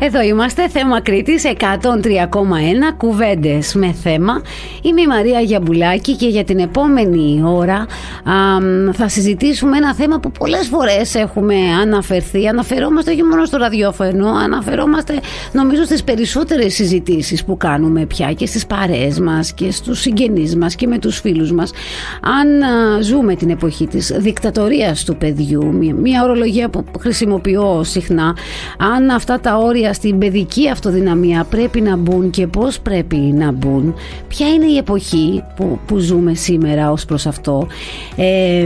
Εδώ είμαστε, θέμα Κρήτης 103,1, κουβέντες με θέμα. Είμαι η Μαρία Γιαμπουλάκη και για την επόμενη ώρα θα συζητήσουμε ένα θέμα που πολλές φορές έχουμε αναφερθεί. Αναφερόμαστε όχι μόνο στο ραδιόφωνο, αναφερόμαστε νομίζω στις περισσότερες συζητήσεις που κάνουμε πια και στις παρέες μας και στους συγγενείς μας και με τους φίλους μας. Αν ζούμε την εποχή της δικτατορίας του παιδιού, μια ορολογία που χρησιμοποιώ συχνά, αν αυτά τα όρια στην παιδική αυτοδυναμία πρέπει να μπουν και πώς πρέπει να μπουν, ποια είναι η εποχή που ζούμε σήμερα ως προς αυτό.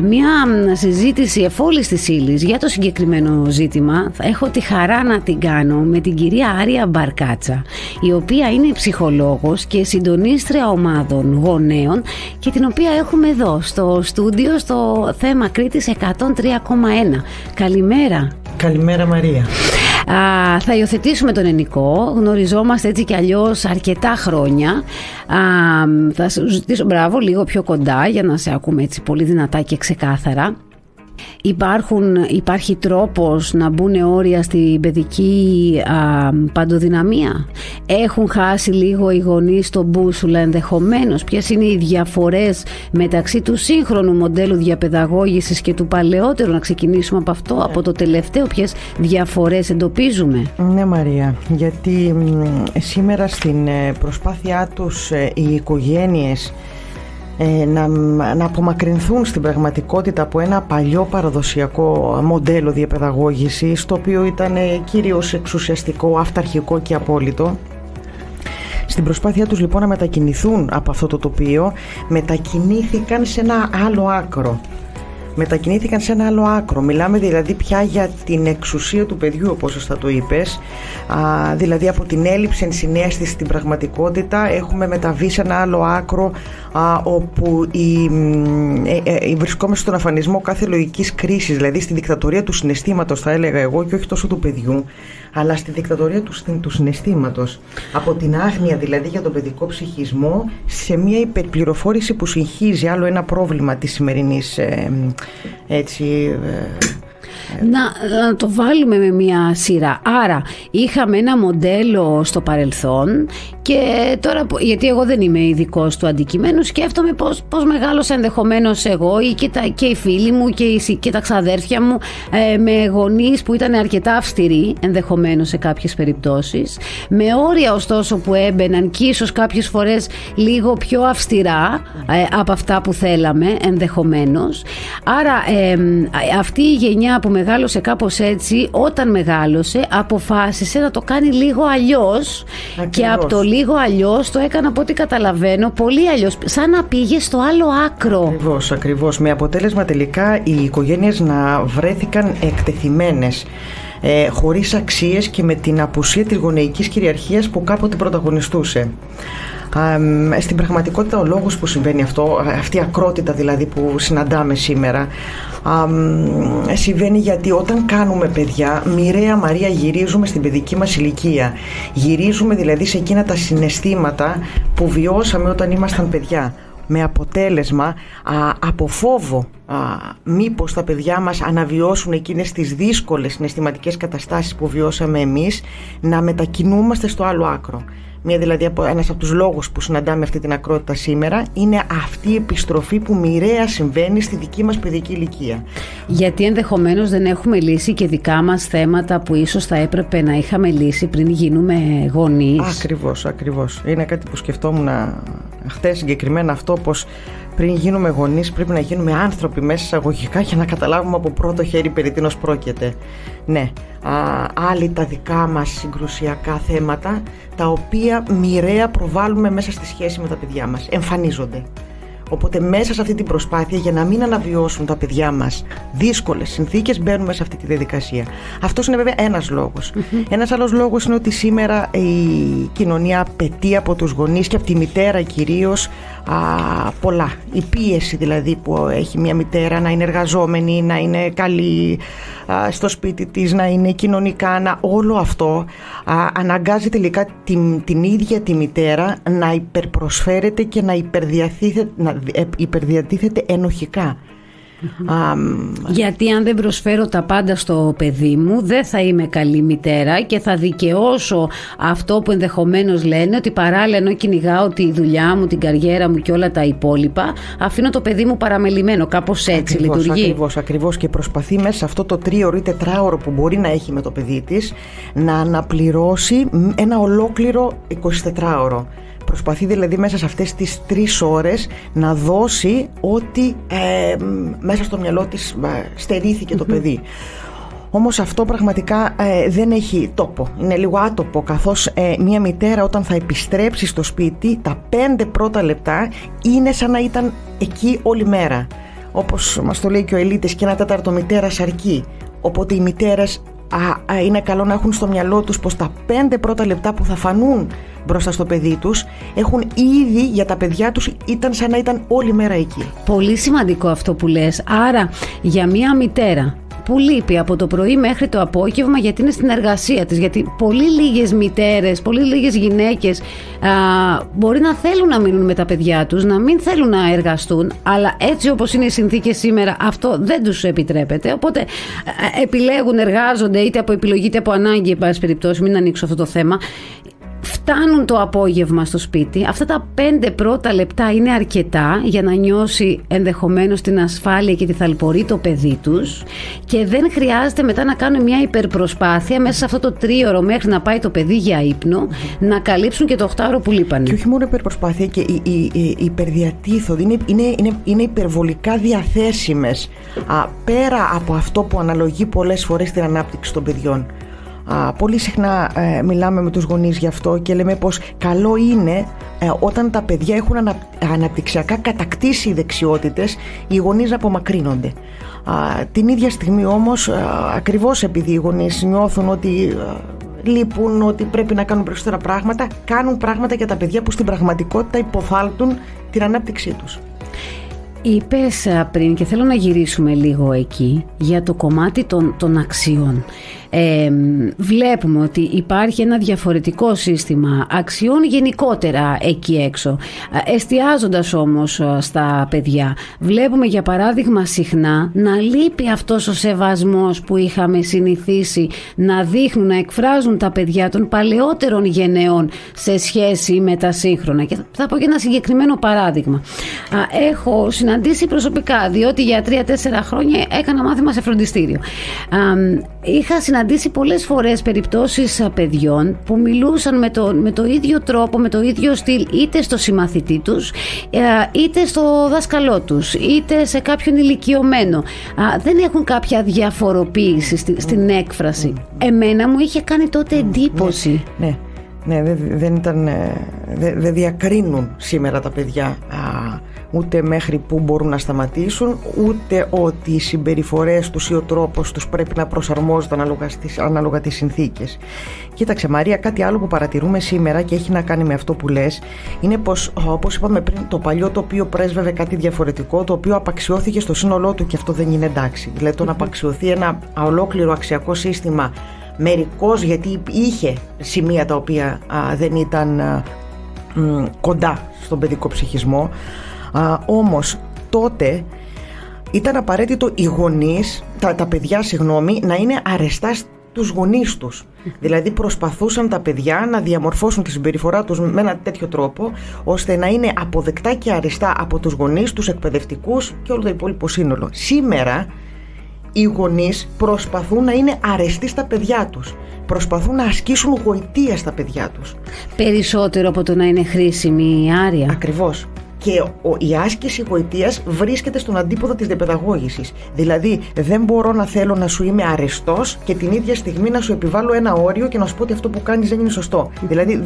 Μια συζήτηση εφόλης της ύλης για το συγκεκριμένο ζήτημα έχω τη χαρά να την κάνω με την κυρία Άρια Μπαρκάτσα, η οποία είναι ψυχολόγος και συντονίστρια ομάδων γονέων και την οποία έχουμε εδώ στο στούντιο στο θέμα Κρήτης 103,1. Καλημέρα. Καλημέρα Μαρία. Θα υιοθετήσουμε τον Ενικό, γνωριζόμαστε έτσι κι αλλιώς αρκετά χρόνια. Θα σου ζητήσω μπράβο λίγο πιο κοντά για να σε ακούμε έτσι πολύ δυνατά και ξεκάθαρα. Υπάρχει τρόπος να μπουν όρια στην παιδική παντοδυναμία? Έχουν χάσει λίγο οι γονείς τον μπούσουλα ενδεχομένως? Ποιες είναι οι διαφορές μεταξύ του σύγχρονου μοντέλου διαπαιδαγώγησης και του παλαιότερου? Να ξεκινήσουμε από αυτό, από το τελευταίο. Ποιες διαφορές εντοπίζουμε? Ναι Μαρία, γιατί σήμερα στην προσπάθειά τους οι οικογένειες να απομακρυνθούν στην πραγματικότητα από ένα παλιό παραδοσιακό μοντέλο διαπαιδαγώγησης, το οποίο ήταν κυρίως εξουσιαστικό, αυταρχικό και απόλυτο. Στην προσπάθειά τους λοιπόν να μετακινηθούν από αυτό το τοπίο, μετακινήθηκαν σε ένα άλλο άκρο. Μιλάμε δηλαδή πια για την εξουσία του παιδιού, όπως σωστά το είπες. Δηλαδή από την έλλειψη ενσυναίσθησης στην πραγματικότητα έχουμε μεταβεί σε ένα άλλο άκρο, όπου βρισκόμαστε στον αφανισμό κάθε λογικής κρίσης, δηλαδή στη δικτατορία του συναισθήματος, θα έλεγα εγώ, και όχι τόσο του παιδιού, αλλά στη δικτατορία του συναισθήματος. Από την άγνοια δηλαδή για τον παιδικό ψυχισμό σε μια υπερπληροφόρηση που συγχύζει, άλλο ένα πρόβλημα της σημερινής να το βάλουμε με μια σειρά. Άρα είχαμε ένα μοντέλο στο παρελθόν και τώρα, γιατί εγώ δεν είμαι ειδικός του αντικειμένου, σκέφτομαι πώς μεγάλωσα ενδεχομένως εγώ ή και οι φίλοι μου και τα ξαδέρφια μου με γονείς που ήταν αρκετά αυστηροί ενδεχομένως σε κάποιες περιπτώσεις, με όρια ωστόσο που έμπαιναν και ίσως κάποιες φορές λίγο πιο αυστηρά από αυτά που θέλαμε ενδεχομένως. Άρα αυτή η γενιά που μεγάλωσε κάπως έτσι, όταν μεγάλωσε αποφάσισε να το κάνει λίγο αλλιώς. Ακριβώς. Και από το λίγο αλλιώς το έκανα, από ό,τι καταλαβαίνω, πολύ αλλιώς, σαν να πήγε στο άλλο άκρο. Ακριβώς, με αποτέλεσμα τελικά οι οικογένειες να βρέθηκαν εκτεθειμένες, χωρίς αξίες και με την απουσία της γονεϊκής κυριαρχίας που κάποτε πρωταγωνιστούσε. Στην πραγματικότητα ο λόγος που συμβαίνει αυτό, αυτή η ακρότητα δηλαδή που συναντάμε σήμερα, συμβαίνει γιατί όταν κάνουμε παιδιά, μοιραία Μαρία γυρίζουμε στην παιδική μας ηλικία. Γυρίζουμε δηλαδή σε εκείνα τα συναισθήματα που βιώσαμε όταν ήμασταν παιδιά. Με αποτέλεσμα, από φόβο μήπως τα παιδιά μας αναβιώσουν εκείνες τις δύσκολες συναισθηματικές καταστάσεις που βιώσαμε εμείς, να μετακινούμαστε στο άλλο άκρο. Ένας από τους λόγους που συναντάμε αυτή την ακρότητα σήμερα είναι αυτή η επιστροφή που μοιραία συμβαίνει στη δική μας παιδική ηλικία. Γιατί ενδεχομένως δεν έχουμε λύσει και δικά μας θέματα που ίσως θα έπρεπε να είχαμε λύσει πριν γίνουμε γονείς. Ακριβώς. Είναι κάτι που σκεφτόμουν χτες συγκεκριμένα, αυτό πως πριν γίνουμε γονείς πρέπει να γίνουμε άνθρωποι μέσα εισαγωγικά για να καταλάβουμε από πρώτο χέρι περί τίνος πρόκειται. Ναι, άλλοι τα δικά μας συγκρουσιακά θέματα, τα οποία μοιραία προβάλλουμε μέσα στη σχέση με τα παιδιά μας, εμφανίζονται. Οπότε μέσα σε αυτή την προσπάθεια, για να μην αναβιώσουν τα παιδιά μας δύσκολες συνθήκες, μπαίνουμε σε αυτή τη διαδικασία. Αυτός είναι βέβαια ένας λόγος. Ένας άλλος λόγος είναι ότι σήμερα η κοινωνία απαιτεί από τους γονείς και από τη μητέρα κυρίως πολλά. Η πίεση δηλαδή που έχει μια μητέρα να είναι εργαζόμενη, να είναι καλή στο σπίτι της, να είναι κοινωνικά, όλο αυτό αναγκάζει τελικά την ίδια τη μητέρα να υπερπροσφέρεται και να υπερδιατίθεται ενοχικά. Γιατί αν δεν προσφέρω τα πάντα στο παιδί μου, δεν θα είμαι καλή μητέρα και θα δικαιώσω αυτό που ενδεχομένως λένε, ότι παράλληλα ενώ κυνηγάω τη δουλειά μου, την καριέρα μου και όλα τα υπόλοιπα, αφήνω το παιδί μου παραμελημένο. Κάπως έτσι λειτουργεί. Ακριβώς. Και προσπαθεί μέσα σε αυτό το 3ωρο ή 4ωρο που μπορεί να έχει με το παιδί της να αναπληρώσει ένα ολόκληρο 24ωρο. Προσπαθεί δηλαδή μέσα σε αυτές τις 3 ώρες να δώσει ό,τι μέσα στο μυαλό της στερήθηκε το παιδί. Όμως αυτό πραγματικά δεν έχει τόπο. Είναι λίγο άτοπο, καθώς μια μητέρα όταν θα επιστρέψει στο σπίτι, τα 5 πρώτα λεπτά είναι σαν να ήταν εκεί όλη μέρα. Όπως μας το λέει και ο Ελίτης, και 1/4 μητέρας αρκεί. Οπότε οι μητέρες είναι καλό να έχουν στο μυαλό τους πως τα 5 πρώτα λεπτά που θα φανούν μπροστά στο παιδί τους έχουν ήδη για τα παιδιά τους ήταν σαν να ήταν όλη μέρα εκεί. Πολύ σημαντικό αυτό που λες. Άρα για μια μητέρα που λείπει από το πρωί μέχρι το απόγευμα γιατί είναι στην εργασία της, γιατί πολύ λίγες μητέρες, πολύ λίγες γυναίκες μπορεί να θέλουν να μείνουν με τα παιδιά τους, να μην θέλουν να εργαστούν, αλλά έτσι όπως είναι οι συνθήκες σήμερα αυτό δεν τους επιτρέπεται, οπότε επιλέγουν, εργάζονται είτε από επιλογή είτε από ανάγκη, εν πάση περιπτώσει, μην ανοίξω αυτό το θέμα. Φτάνουν το απόγευμα στο σπίτι. Αυτά τα 5 πρώτα λεπτά είναι αρκετά για να νιώσει ενδεχομένως την ασφάλεια και τη θαλπορεί το παιδί τους και δεν χρειάζεται μετά να κάνουν μια υπερπροσπάθεια μέσα σε αυτό το 3ωρο μέχρι να πάει το παιδί για ύπνο να καλύψουν και το 8ωρο που λείπανε. Και όχι μόνο υπερπροσπάθεια, και η υπερδιατίθοδη είναι υπερβολικά διαθέσιμες πέρα από αυτό που αναλογεί πολλές φορές την ανάπτυξη των παιδιών. Πολύ συχνά μιλάμε με τους γονείς γι' αυτό και λέμε πως καλό είναι όταν τα παιδιά έχουν αναπτυξιακά κατακτήσει οι δεξιότητες, οι γονείς να απομακρύνονται. Την ίδια στιγμή όμως, ακριβώς επειδή οι γονείς νιώθουν ότι λείπουν, ότι πρέπει να κάνουν περισσότερα πράγματα, κάνουν πράγματα για τα παιδιά που στην πραγματικότητα υποθάλπτουν την ανάπτυξή τους. Είπες πριν και θέλω να γυρίσουμε λίγο εκεί για το κομμάτι των αξιών. Βλέπουμε ότι υπάρχει ένα διαφορετικό σύστημα αξιών γενικότερα εκεί έξω. Εστιάζοντας όμως στα παιδιά, βλέπουμε για παράδειγμα συχνά να λείπει αυτός ο σεβασμός που είχαμε συνηθίσει να δείχνουν, να εκφράζουν τα παιδιά των παλαιότερων γενεών σε σχέση με τα σύγχρονα. Και θα πω και ένα συγκεκριμένο παράδειγμα. Έχω συναντήσει προσωπικά, διότι για 3-4 χρόνια έκανα μάθημα σε φροντιστήριο. Είχα συναντήσει πολλές φορές περιπτώσεις παιδιών που μιλούσαν με το ίδιο τρόπο, με το ίδιο στυλ, είτε στο συμμαθητή τους, είτε στο δάσκαλό τους, είτε σε κάποιον ηλικιωμένο. Δεν έχουν κάποια διαφοροποίηση στην έκφραση. Εμένα μου είχε κάνει τότε εντύπωση. Ναι, δεν διακρίνουν σήμερα τα παιδιά ούτε μέχρι που μπορούν να σταματήσουν, ούτε ότι οι συμπεριφορές τους ή ο τρόπος τους πρέπει να προσαρμόζονται ανάλογα τις συνθήκες. Κοίταξε Μαρία, κάτι άλλο που παρατηρούμε σήμερα και έχει να κάνει με αυτό που λες, είναι πως, όπως είπαμε πριν, το παλιό το οποίο πρέσβευε κάτι διαφορετικό, το οποίο απαξιώθηκε στο σύνολό του και αυτό δεν είναι εντάξει. Δηλαδή το να απαξιωθεί ένα ολόκληρο αξιακό σύστημα μερικώς γιατί είχε σημεία τα οποία δεν ήταν κοντά στον παιδικό ψυχισμό, όμως τότε ήταν απαραίτητο οι γονείς, τα παιδιά να είναι αρεστά στους γονείς τους. Δηλαδή προσπαθούσαν τα παιδιά να διαμορφώσουν τη συμπεριφορά τους με ένα τέτοιο τρόπο ώστε να είναι αποδεκτά και αρεστά από τους γονείς, τους εκπαιδευτικούς και όλο το υπόλοιπο σύνολο. Σήμερα οι γονείς προσπαθούν να είναι αρεστοί στα παιδιά τους. Προσπαθούν να ασκήσουν γοητεία στα παιδιά τους. Περισσότερο από το να είναι χρήσιμη η άρεια. Ακριβώς. Και η άσκηση γοητείας βρίσκεται στον αντίποδο της διαπαιδαγώγησης. Δηλαδή δεν μπορώ να θέλω να σου είμαι αρεστός και την ίδια στιγμή να σου επιβάλλω ένα όριο και να σου πω ότι αυτό που κάνεις δεν είναι σωστό. Δηλαδή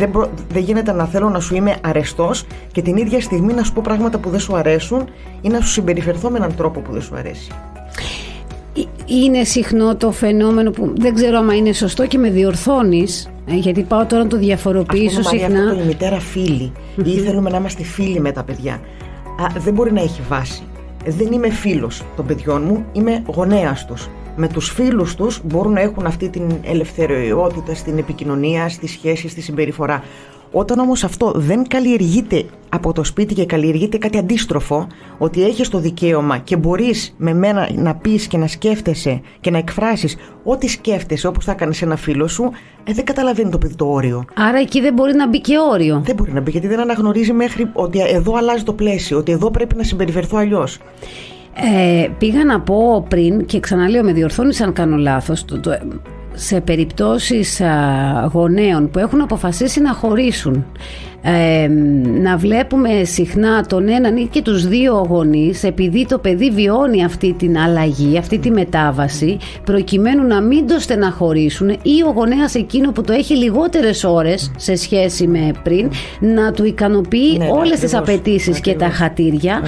δεν γίνεται να θέλω να σου είμαι αρεστός και την ίδια στιγμή να σου πω πράγματα που δεν σου αρέσουν ή να σου συμπεριφερθώ με έναν τρόπο που δεν σου αρέσει. Είναι συχνό το φαινόμενο που δεν ξέρω άμα είναι σωστό και με διορθώνεις, γιατί πάω τώρα να το διαφοροποιήσω συχνά. Αυτό η μητέρα φίλη ή θέλουμε να είμαστε φίλοι με τα παιδιά, δεν μπορεί να έχει βάση. Δεν είμαι φίλος των παιδιών μου, είμαι γονέας τους. με τους φίλους τους μπορούν να έχουν αυτή την ελευθεριότητα στην επικοινωνία, στις σχέσεις, στη συμπεριφορά. Όταν όμως αυτό δεν καλλιεργείται από το σπίτι και καλλιεργείται κάτι αντίστροφο, ότι έχεις το δικαίωμα και μπορείς με μένα να πεις και να σκέφτεσαι και να εκφράσεις ό,τι σκέφτεσαι όπως θα κάνεις ένα φίλο σου, δεν καταλαβαίνει το παιδί το όριο. Άρα εκεί δεν μπορεί να μπει και όριο. Δεν μπορεί να μπει, γιατί δεν αναγνωρίζει μέχρι ότι εδώ αλλάζει το πλαίσιο, ότι εδώ πρέπει να συμπεριφερθώ αλλιώς. Πήγα να πω πριν και ξαναλέω, με διορθώνεις αν κάνω λάθος, σε περιπτώσεις γονέων που έχουν αποφασίσει να χωρίσουν, να βλέπουμε συχνά τον έναν ή και τους δύο γονείς, επειδή το παιδί βιώνει αυτή την αλλαγή, αυτή τη μετάβαση, προκειμένου να μην το στεναχωρήσουν, ή ο γονέας εκείνο που το έχει λιγότερες ώρες σε σχέση με πριν, να του ικανοποιεί όλες τις απαιτήσεις και τα χατήρια,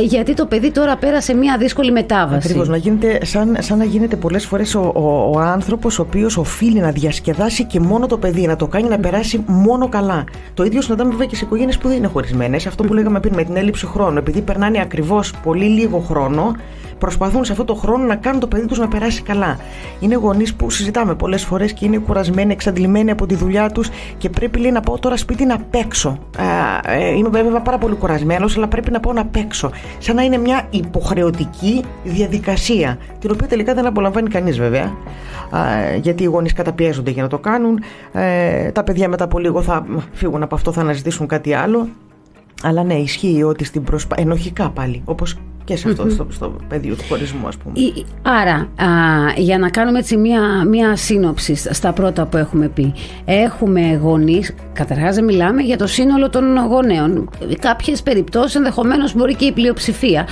γιατί το παιδί τώρα πέρασε μια δύσκολη μετάβαση. Ακριβώς, να γίνεται, σαν να γίνεται πολλές φορές ο άνθρωπος ο οποίος οφείλει να διασκεδάσει και μόνο το παιδί, να το κάνει να περάσει μόνο καλά. Το ίδιο συναντάμε βέβαια και σε οικογένειες που δεν είναι χωρισμένες. Αυτό που λέγαμε πριν με την έλλειψη χρόνου. Επειδή περνάνε ακριβώς πολύ λίγο χρόνο, προσπαθούν σε αυτό το χρόνο να κάνουν το παιδί τους να περάσει καλά. Είναι γονείς που συζητάμε πολλές φορές και είναι κουρασμένοι, εξαντλημένοι από τη δουλειά τους και πρέπει, λέει, να πάω τώρα σπίτι να παίξω. Είμαι βέβαια πάρα πολύ κουρασμένος, αλλά πρέπει να πάω να παίξω. Σαν να είναι μια υποχρεωτική διαδικασία, την οποία τελικά δεν απολαμβάνει κανείς βέβαια. Γιατί οι γονείς καταπιέζονται για να το κάνουν. Τα παιδιά μετά από λίγο θα φύγουν από αυτό, θα αναζητήσουν κάτι άλλο. Αλλά ναι, ισχύει ότι στην ενοχικά πάλι, όπως και σε αυτό στο πεδίο του χωρισμού, ας πούμε. Άρα, για να κάνουμε έτσι μία σύνοψη στα πρώτα που έχουμε πει. Έχουμε γονείς, καταρχάς δεν μιλάμε για το σύνολο των γονέων. Κάποιες περιπτώσεις ενδεχομένως μπορεί και η πλειοψηφία.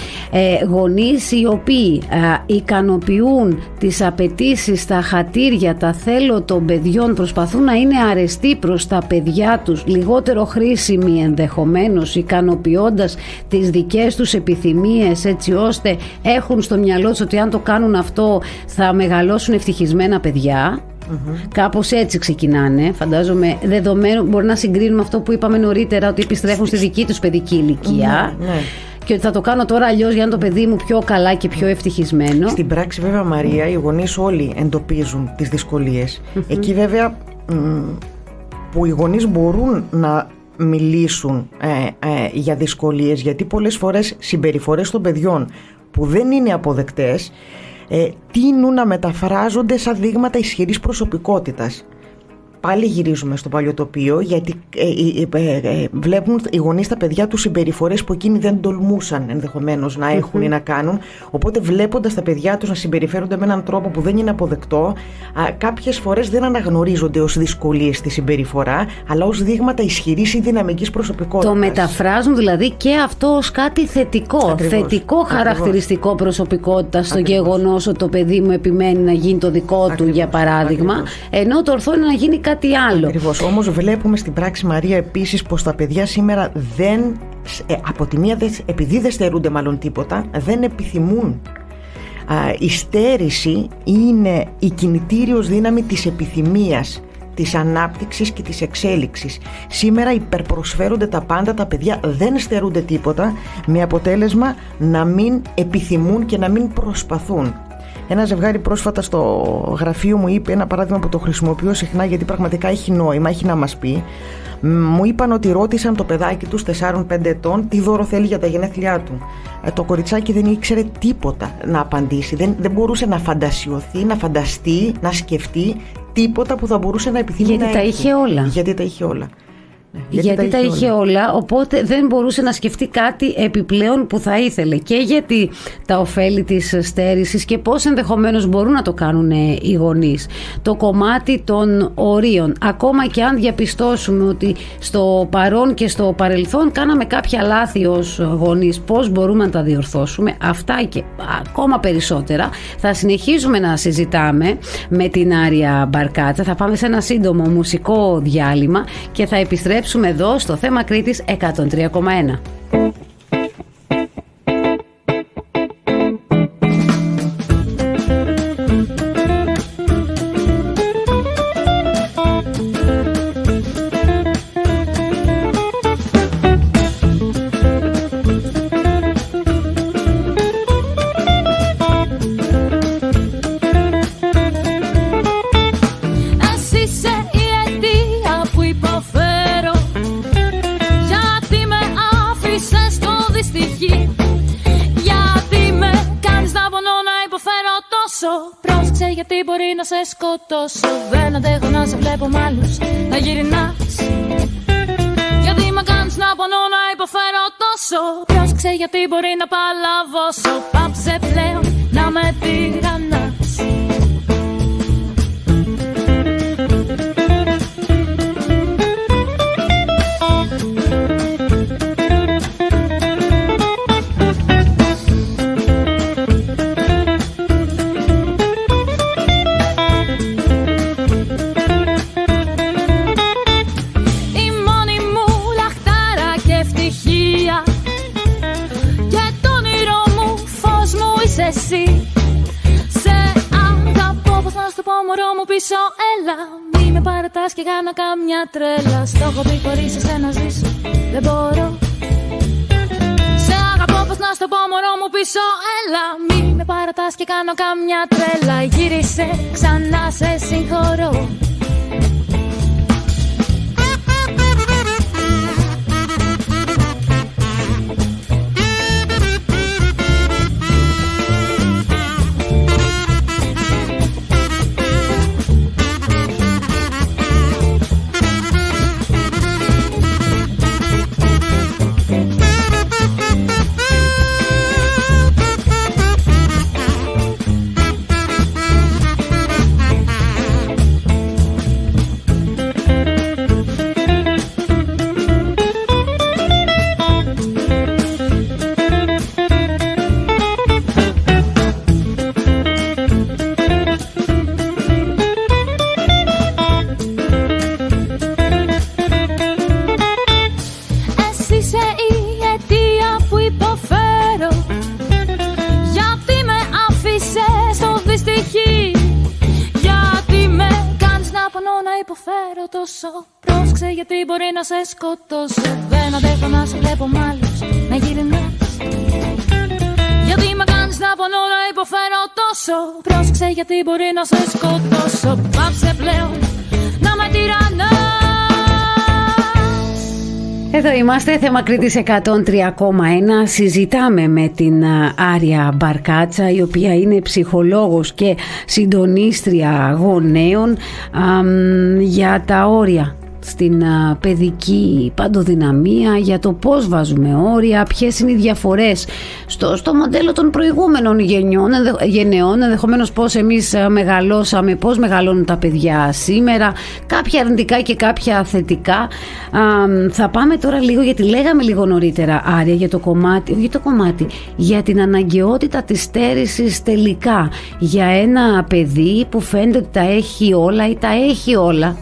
Γονείς οι οποίοι ικανοποιούν τις απαιτήσεις, τα χατήρια, τα θέλω των παιδιών, προσπαθούν να είναι αρεστοί προς τα παιδιά τους, λιγότερο χρήσιμοι ενδεχομένως, ικανοποιώντας τις δικές τους επιθυμίες, έτσι ώστε έχουν στο μυαλό τους ότι αν το κάνουν αυτό θα μεγαλώσουν ευτυχισμένα παιδιά. Κάπως έτσι ξεκινάνε, φαντάζομαι, δεδομένου, μπορεί να συγκρίνουμε αυτό που είπαμε νωρίτερα, ότι επιστρέφουν στη δική τους παιδική ηλικία. Και ότι θα το κάνω τώρα αλλιώς για να είναι το παιδί μου πιο καλά και πιο ευτυχισμένο. Στην πράξη βέβαια, Μαρία, οι γονείς όλοι εντοπίζουν τις δυσκολίες. Εκεί βέβαια που οι γονείς μπορούν να μιλήσουν για δυσκολίες, γιατί πολλές φορές συμπεριφορές των παιδιών που δεν είναι αποδεκτές τείνουν να μεταφράζονται σαν δείγματα ισχυρής προσωπικότητας. Πάλι γυρίζουμε στο παλιό τοπίο, γιατί βλέπουν οι γονείς τα παιδιά τους συμπεριφορές που εκείνοι δεν τολμούσαν ενδεχομένως να έχουν ή να κάνουν. Οπότε βλέποντας τα παιδιά τους να συμπεριφέρονται με έναν τρόπο που δεν είναι αποδεκτό, κάποιες φορές δεν αναγνωρίζονται ως δυσκολίες στη συμπεριφορά, αλλά ως δείγματα ισχυρής ή δυναμικής προσωπικότητας. Το μεταφράζουν δηλαδή και αυτό ως κάτι θετικό. Ακριβώς. Θετικό χαρακτηριστικό προσωπικότητας, στο γεγονός ότι το παιδί μου επιμένει να γίνει το δικό του, για παράδειγμα, ενώ το ορθό είναι να γίνει κάτι άλλο. Ακριβώς. Όμως βλέπουμε στην πράξη, Μαρία, επίσης πως τα παιδιά σήμερα δεν, από τη μία επειδή δεν στερούνται μάλλον τίποτα, δεν επιθυμούν. Η στέρηση είναι η κινητήριος δύναμη της επιθυμίας, της ανάπτυξης και της εξέλιξης. Σήμερα υπερπροσφέρονται τα πάντα, τα παιδιά δεν στερούνται τίποτα, με αποτέλεσμα να μην επιθυμούν και να μην προσπαθούν. Ένα ζευγάρι πρόσφατα στο γραφείο μου είπε ένα παράδειγμα που το χρησιμοποιώ συχνά, γιατί πραγματικά έχει νόημα, έχει να μας πει. Μου είπαν ότι ρώτησαν το παιδάκι τους 4-5 ετών τι δώρο θέλει για τα γενέθλιά του. Το κοριτσάκι δεν ήξερε τίποτα να απαντήσει, δεν μπορούσε να φαντασιωθεί, να φανταστεί, να σκεφτεί τίποτα που θα μπορούσε να επιθυμεί. Γιατί τα είχε όλα. Γιατί τα είχε όλα. Γιατί τα είχε όλα, οπότε δεν μπορούσε να σκεφτεί κάτι επιπλέον που θα ήθελε. Και γιατί τα ωφέλη της στέρησης και πώς ενδεχομένως μπορούν να το κάνουν οι γονείς. Το κομμάτι των ορίων. Ακόμα και αν διαπιστώσουμε ότι στο παρόν και στο παρελθόν κάναμε κάποια λάθη ως γονείς, πώς μπορούμε να τα διορθώσουμε. Αυτά και ακόμα περισσότερα θα συνεχίζουμε να συζητάμε με την Άρια Μπαρκάτσα. Θα πάμε σε ένα σύντομο μουσικό διάλειμμα και θα επιστρέψουμε εδώ στο Θέμα Κρήτης 103,1. γιατί μπορεί να σε σκοτώσω. Δεν αντέχω να σε βλέπω μ' άλλους να γυρνάς. Γιατί με κάνεις να πονώ, να υποφέρω τόσο. Πρόσεξε γιατί μπορεί να παλαβώσω. Πάψε πλέον να με τυραννάς. Εσύ. Σε αγαπώ, πώς να στο πω μωρό μου πίσω, έλα. Μη με παρατάς και κάνω καμιά τρέλα. Στο έχω πει χωρίς εσένα ζήσω, δεν μπορώ. Σε αγαπώ, πώς να στο πω μωρό μου πίσω, έλα. Μη με παρατάς και κάνω καμιά τρέλα. Γύρισε ξανά, σε συγχωρώ. Πρόσεξε γιατί μπορεί να σε σκοτώσω. Δεν αντέχω να σε βλέπω μ' άλλους να γυρνάς. Γιατί με κάνεις να πονώ, να υποφέρω τόσο. Πρόσεξε γιατί μπορεί να σε σκοτώσω. Πάψε πλέον να με τυραννάς. Εδώ είμαστε, θέμα Κρήτης 103,1. Συζητάμε με την Άρια Μπαρκάτσα, η οποία είναι ψυχολόγος και συντονίστρια γονέων για τα όρια στην παιδική παντοδυναμία, για το πώς βάζουμε όρια, ποιες είναι οι διαφορές στο μοντέλο των προηγούμενων γενεών, ενδεχομένως πώς εμείς μεγαλώσαμε, πώς μεγαλώνουν τα παιδιά σήμερα, κάποια αρνητικά και κάποια θετικά. Θα πάμε τώρα λίγο, γιατί λέγαμε λίγο νωρίτερα, Άρια, για το κομμάτι, για την αναγκαιότητα της στέρησης τελικά, για ένα παιδί που φαίνεται ότι τα έχει όλα ή τα έχει όλα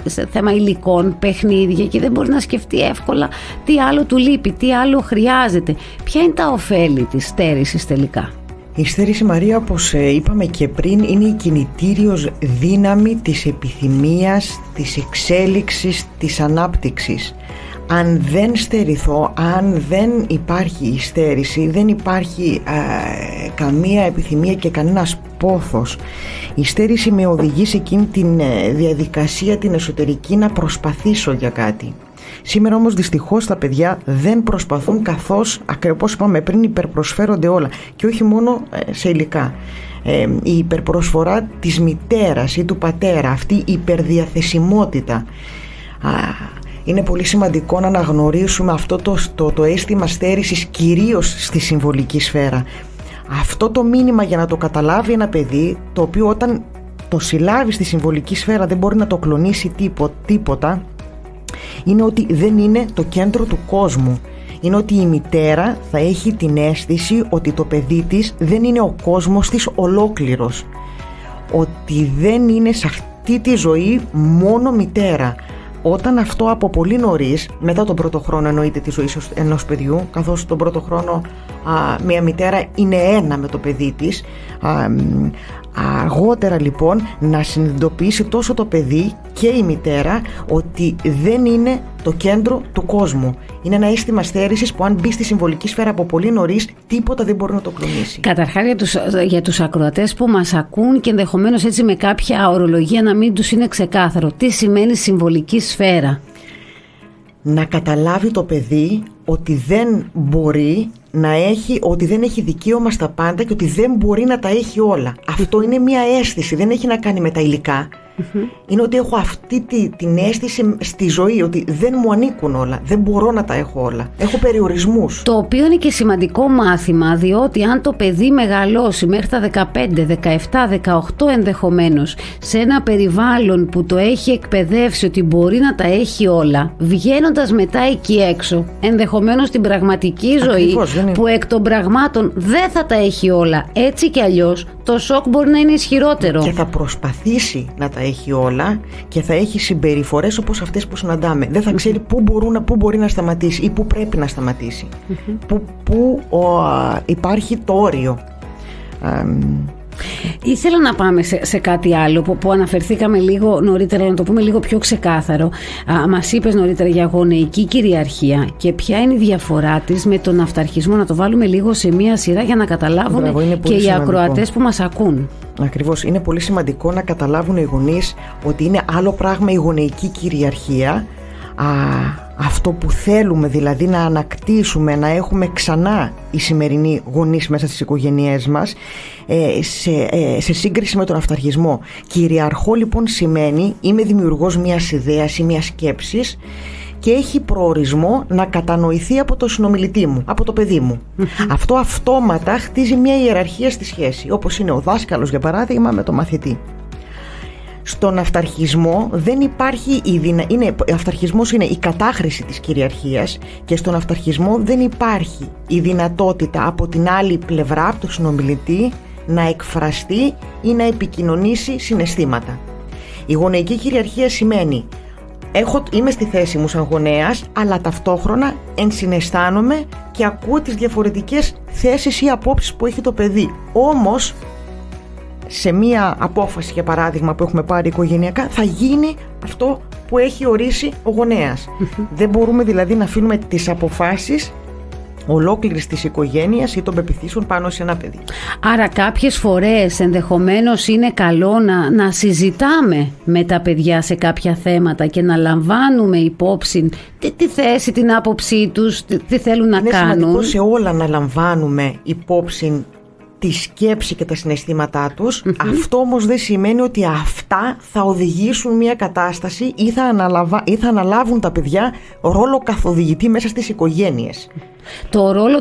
σε θέμα υλικών, παιχνίδια, και δεν μπορεί να σκεφτεί εύκολα τι άλλο του λείπει, τι άλλο χρειάζεται. Ποια είναι τα ωφέλη της στέρησης τελικά? Η στέρηση, Μαρία, όπως είπαμε και πριν, είναι η κινητήριος δύναμη της επιθυμίας, της εξέλιξης, της ανάπτυξης. Αν δεν στερηθώ, αν δεν υπάρχει η στέρηση, δεν υπάρχει καμία επιθυμία και κανένας πόθος. Η στέρηση με οδηγεί σε εκείνη την διαδικασία την εσωτερική να προσπαθήσω για κάτι. Σήμερα όμως δυστυχώς τα παιδιά δεν προσπαθούν, καθώς ακριβώς είπαμε πριν υπερπροσφέρονται όλα, και όχι μόνο σε υλικά. Η υπερπροσφορά της μητέρας ή του πατέρα, αυτή η υπερδιαθεσιμότητα, είναι πολύ σημαντικό να αναγνωρίσουμε αυτό το αίσθημα στέρησης, κυρίως στη συμβολική σφαίρα. Αυτό το μήνυμα, για να το καταλάβει ένα παιδί, το οποίο όταν το συλλάβει στη συμβολική σφαίρα δεν μπορεί να το κλονίσει τίποτα, είναι ότι δεν είναι το κέντρο του κόσμου. Είναι ότι η μητέρα θα έχει την αίσθηση ότι το παιδί της δεν είναι ο κόσμος της ολόκληρος, ότι δεν είναι σε αυτή τη ζωή μόνο μητέρα. Όταν αυτό από πολύ νωρίς, μετά τον πρώτο χρόνο εννοείται τη ζωή ενός παιδιού, καθώς τον πρώτο χρόνο μια μητέρα είναι ένα με το παιδί της, αργότερα λοιπόν να συνειδητοποιήσει τόσο το παιδί και η μητέρα ότι δεν είναι το κέντρο του κόσμου. Είναι ένα αίσθημα στέρησης που, αν μπει στη συμβολική σφαίρα από πολύ νωρίς, τίποτα δεν μπορεί να το κλονίσει. Καταρχάς, για τους ακροατές που μας ακούν και ενδεχομένως έτσι με κάποια ορολογία να μην τους είναι ξεκάθαρο, τι σημαίνει συμβολική σφαίρα? Να καταλάβει το παιδί ότι δεν μπορεί να έχει, ότι δεν έχει δικαίωμα στα πάντα και ότι δεν μπορεί να τα έχει όλα. Αυτό είναι μια αίσθηση, δεν έχει να κάνει με τα υλικά. Είναι ότι έχω αυτή την αίσθηση στη ζωή, ότι δεν μου ανήκουν όλα, δεν μπορώ να τα έχω όλα, έχω περιορισμούς. Το οποίο είναι και σημαντικό μάθημα, διότι αν το παιδί μεγαλώσει μέχρι τα 15, 17, 18 ενδεχομένως σε ένα περιβάλλον που το έχει εκπαιδεύσει ότι μπορεί να τα έχει όλα, βγαίνοντας μετά εκεί έξω, ενδεχομένως στην πραγματική ζωή, που εκ των πραγμάτων δεν θα τα έχει όλα, έτσι κι αλλιώς το σοκ μπορεί να είναι ισχυρότερο. Και θα προσπαθήσει να τα έχει όλα και θα έχει συμπεριφορές όπως αυτές που συναντάμε. Δεν θα ξέρει πού μπορεί να σταματήσει ή πού πρέπει να σταματήσει. Πού υπάρχει το όριο. Ήθελα να πάμε σε κάτι άλλο που αναφερθήκαμε λίγο νωρίτερα, να το πούμε λίγο πιο ξεκάθαρο. Μας είπες νωρίτερα για γονεϊκή κυριαρχία και ποια είναι η διαφορά της με τον αυταρχισμό. Να το βάλουμε λίγο σε μία σειρά για να καταλάβουν και οι ακροατές που μας ακούν. Ακριβώς. Είναι πολύ σημαντικό να καταλάβουν οι γονείς ότι είναι άλλο πράγμα η γονεϊκή κυριαρχία. Αυτό που θέλουμε δηλαδή να ανακτήσουμε, να έχουμε ξανά οι σημερινοί γονείς μέσα στις οικογένειές μας, σε σύγκριση με τον αυταρχισμό. Κυριαρχώ λοιπόν σημαίνει είμαι δημιουργός μιας ιδέας ή μιας σκέψης και έχει προορισμό να κατανοηθεί από το συνομιλητή μου, από το παιδί μου. Αυτό αυτόματα χτίζει μια ιεραρχία στη σχέση, όπως είναι ο δάσκαλος για παράδειγμα με το μαθητή. Στον αυταρχισμό δεν υπάρχει αυταρχισμός είναι η κατάχρηση της κυριαρχίας και στον αυταρχισμό δεν υπάρχει η δυνατότητα από την άλλη πλευρά, από τον συνομιλητή, να εκφραστεί ή να επικοινωνήσει συναισθήματα. Η γονεϊκή κυριαρχία σημαίνει είμαι στη θέση μου σαν γονέας, αλλά ταυτόχρονα ενσυναισθάνομαι και ακούω τις διαφορετικές θέσεις ή απόψεις που έχει το παιδί. Όμως σε μία απόφαση, για παράδειγμα, που έχουμε πάρει οικογενειακά, θα γίνει αυτό που έχει ορίσει ο γονέας. Δεν μπορούμε δηλαδή να αφήνουμε τις αποφάσεις ολόκληρης της οικογένειας ή των πεποιθήσεων πάνω σε ένα παιδί. Άρα κάποιες φορές ενδεχομένως είναι καλό να συζητάμε με τα παιδιά σε κάποια θέματα και να λαμβάνουμε υπόψη τη θέση, την άποψή τους, τι θέλουν να κάνουν. Είναι σημαντικό σε όλα να λαμβάνουμε υπόψη τη σκέψη και τα συναισθήματά τους. Αυτό όμως δεν σημαίνει ότι αυτά θα οδηγήσουν μια κατάσταση ή θα αναλάβουν τα παιδιά ρόλο καθοδηγητή μέσα στις οικογένειες. Το ρόλο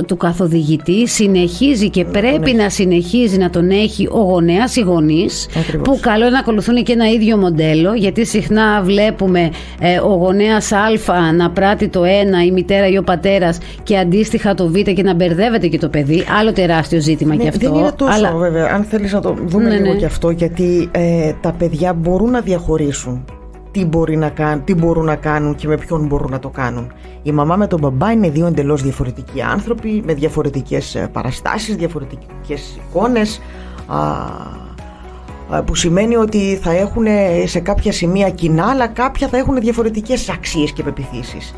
του καθοδηγητή συνεχίζει και πρέπει να συνεχίζει να τον έχει ο γονέας, οι γονείς. Ακριβώς. Που καλό είναι να ακολουθούν και ένα ίδιο μοντέλο, γιατί συχνά βλέπουμε ο γονέας Α να πράττει το ένα, η μητέρα ή ο πατέρας, και αντίστοιχα το Β, και να μπερδεύεται και το παιδί. Άλλο τεράστιο ζήτημα και αυτό. Δεν είναι τόσο βέβαια, αν θέλεις να το δούμε λίγο και αυτό, γιατί τα παιδιά μπορούν να διαχωρίσουν τι μπορούν να κάνουν και με ποιον μπορούν να το κάνουν. Η μαμά με τον μπαμπά είναι δύο εντελώς διαφορετικοί άνθρωποι, με διαφορετικές παραστάσεις, διαφορετικές εικόνες, που σημαίνει ότι θα έχουν σε κάποια σημεία κοινά, αλλά κάποια θα έχουν διαφορετικές αξίες και πεποιθήσεις.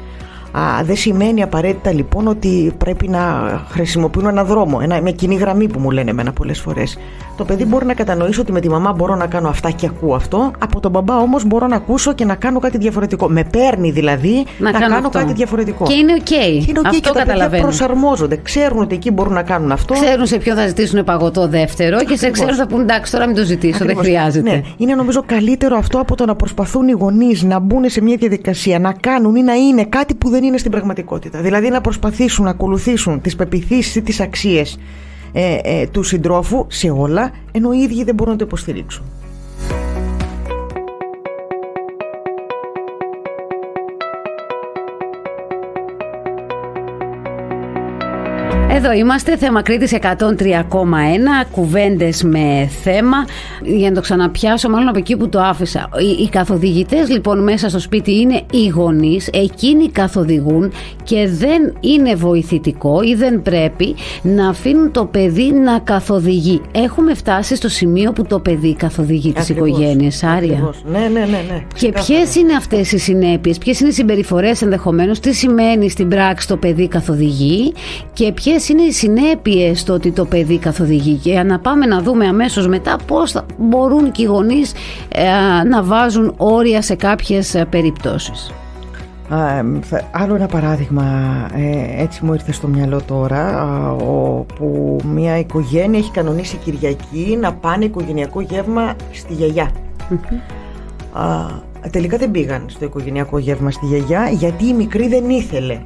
Δεν σημαίνει απαραίτητα λοιπόν ότι πρέπει να χρησιμοποιούν έναν δρόμο, μια κοινή γραμμή που μου λένε εμένα πολλές φορές. Το παιδί μπορεί να κατανοήσει ότι με τη μαμά μπορώ να κάνω αυτά και ακούω αυτό, από τον μπαμπά όμως μπορώ να ακούσω και να κάνω κάτι διαφορετικό. Με παίρνει δηλαδή να κάνω κάτι διαφορετικό. Και είναι ok. Είναι ok και τα παιδιά προσαρμόζονται. Ξέρουν ότι εκεί μπορούν να κάνουν αυτό. Ξέρουν σε ποιον θα ζητήσουν παγωτό δεύτερο. Ακριβώς. Και σε ξέρουν θα πούν εντάξει, τώρα μην το ζητήσω. Ακριβώς. Δεν χρειάζεται. Ναι. Είναι νομίζω καλύτερο αυτό από το να προσπαθούν οι γονείς να μπουν σε μια διαδικασία, να κάνουν ή να είναι κάτι που δεν είναι στην πραγματικότητα. Δηλαδή να προσπαθήσουν να ακολουθήσουν τις πεποιθήσεις ή τις αξίες του συντρόφου σε όλα, ενώ οι ίδιοι δεν μπορούν να το υποστηρίξουν. Εδώ είμαστε, θέμα Κρήτης 103,1, κουβέντες με θέμα. Για να το ξαναπιάσω, μάλλον από εκεί που το άφησα. Οι καθοδηγητές λοιπόν μέσα στο σπίτι είναι οι γονείς, εκείνοι καθοδηγούν και δεν είναι βοηθητικό ή δεν πρέπει να αφήνουν το παιδί να καθοδηγεί. Έχουμε φτάσει στο σημείο που το παιδί καθοδηγεί τις οικογένειες, Άρια. Ναι. Και ποιες είναι αυτές οι συνέπειες, ποιες είναι οι συμπεριφορές ενδεχομένως, τι σημαίνει στην πράξη το παιδί καθοδηγεί και ποιες είναι οι συνέπειες στο ότι το παιδί καθοδηγεί, και να πάμε να δούμε αμέσως μετά πώς μπορούν και οι γονείς να βάζουν όρια σε κάποιες περιπτώσεις. Άλλο ένα παράδειγμα έτσι μου ήρθε στο μυαλό τώρα, όπου μια οικογένεια έχει κανονίσει Κυριακή να πάνε οικογενειακό γεύμα στη γιαγιά. Τελικά δεν πήγαν στο οικογενειακό γεύμα στη γιαγιά, γιατί η μικρή δεν ήθελε.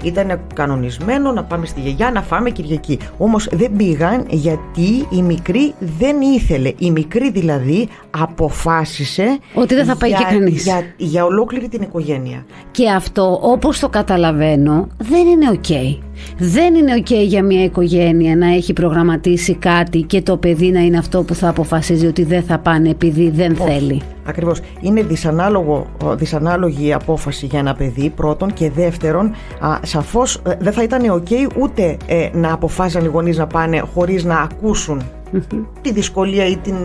Ήταν κανονισμένο να πάμε στη γιαγιά να φάμε Κυριακή. Όμως δεν πήγαν γιατί η μικρή δεν ήθελε. Η μικρή δηλαδή αποφάσισε ότι δεν θα πάει και κανείς. Για ολόκληρη την οικογένεια. Και αυτό, όπως το καταλαβαίνω, δεν είναι οκ. Δεν είναι οκ για μια οικογένεια να έχει προγραμματίσει κάτι και το παιδί να είναι αυτό που θα αποφασίζει ότι δεν θα πάνε επειδή δεν θέλει. Ακριβώς. Είναι δυσανάλογη η απόφαση για ένα παιδί, πρώτον, και δεύτερον, σαφώς δεν θα ήταν οκ ούτε να αποφάσισαν οι γονείς να πάνε χωρίς να ακούσουν τη δυσκολία ή την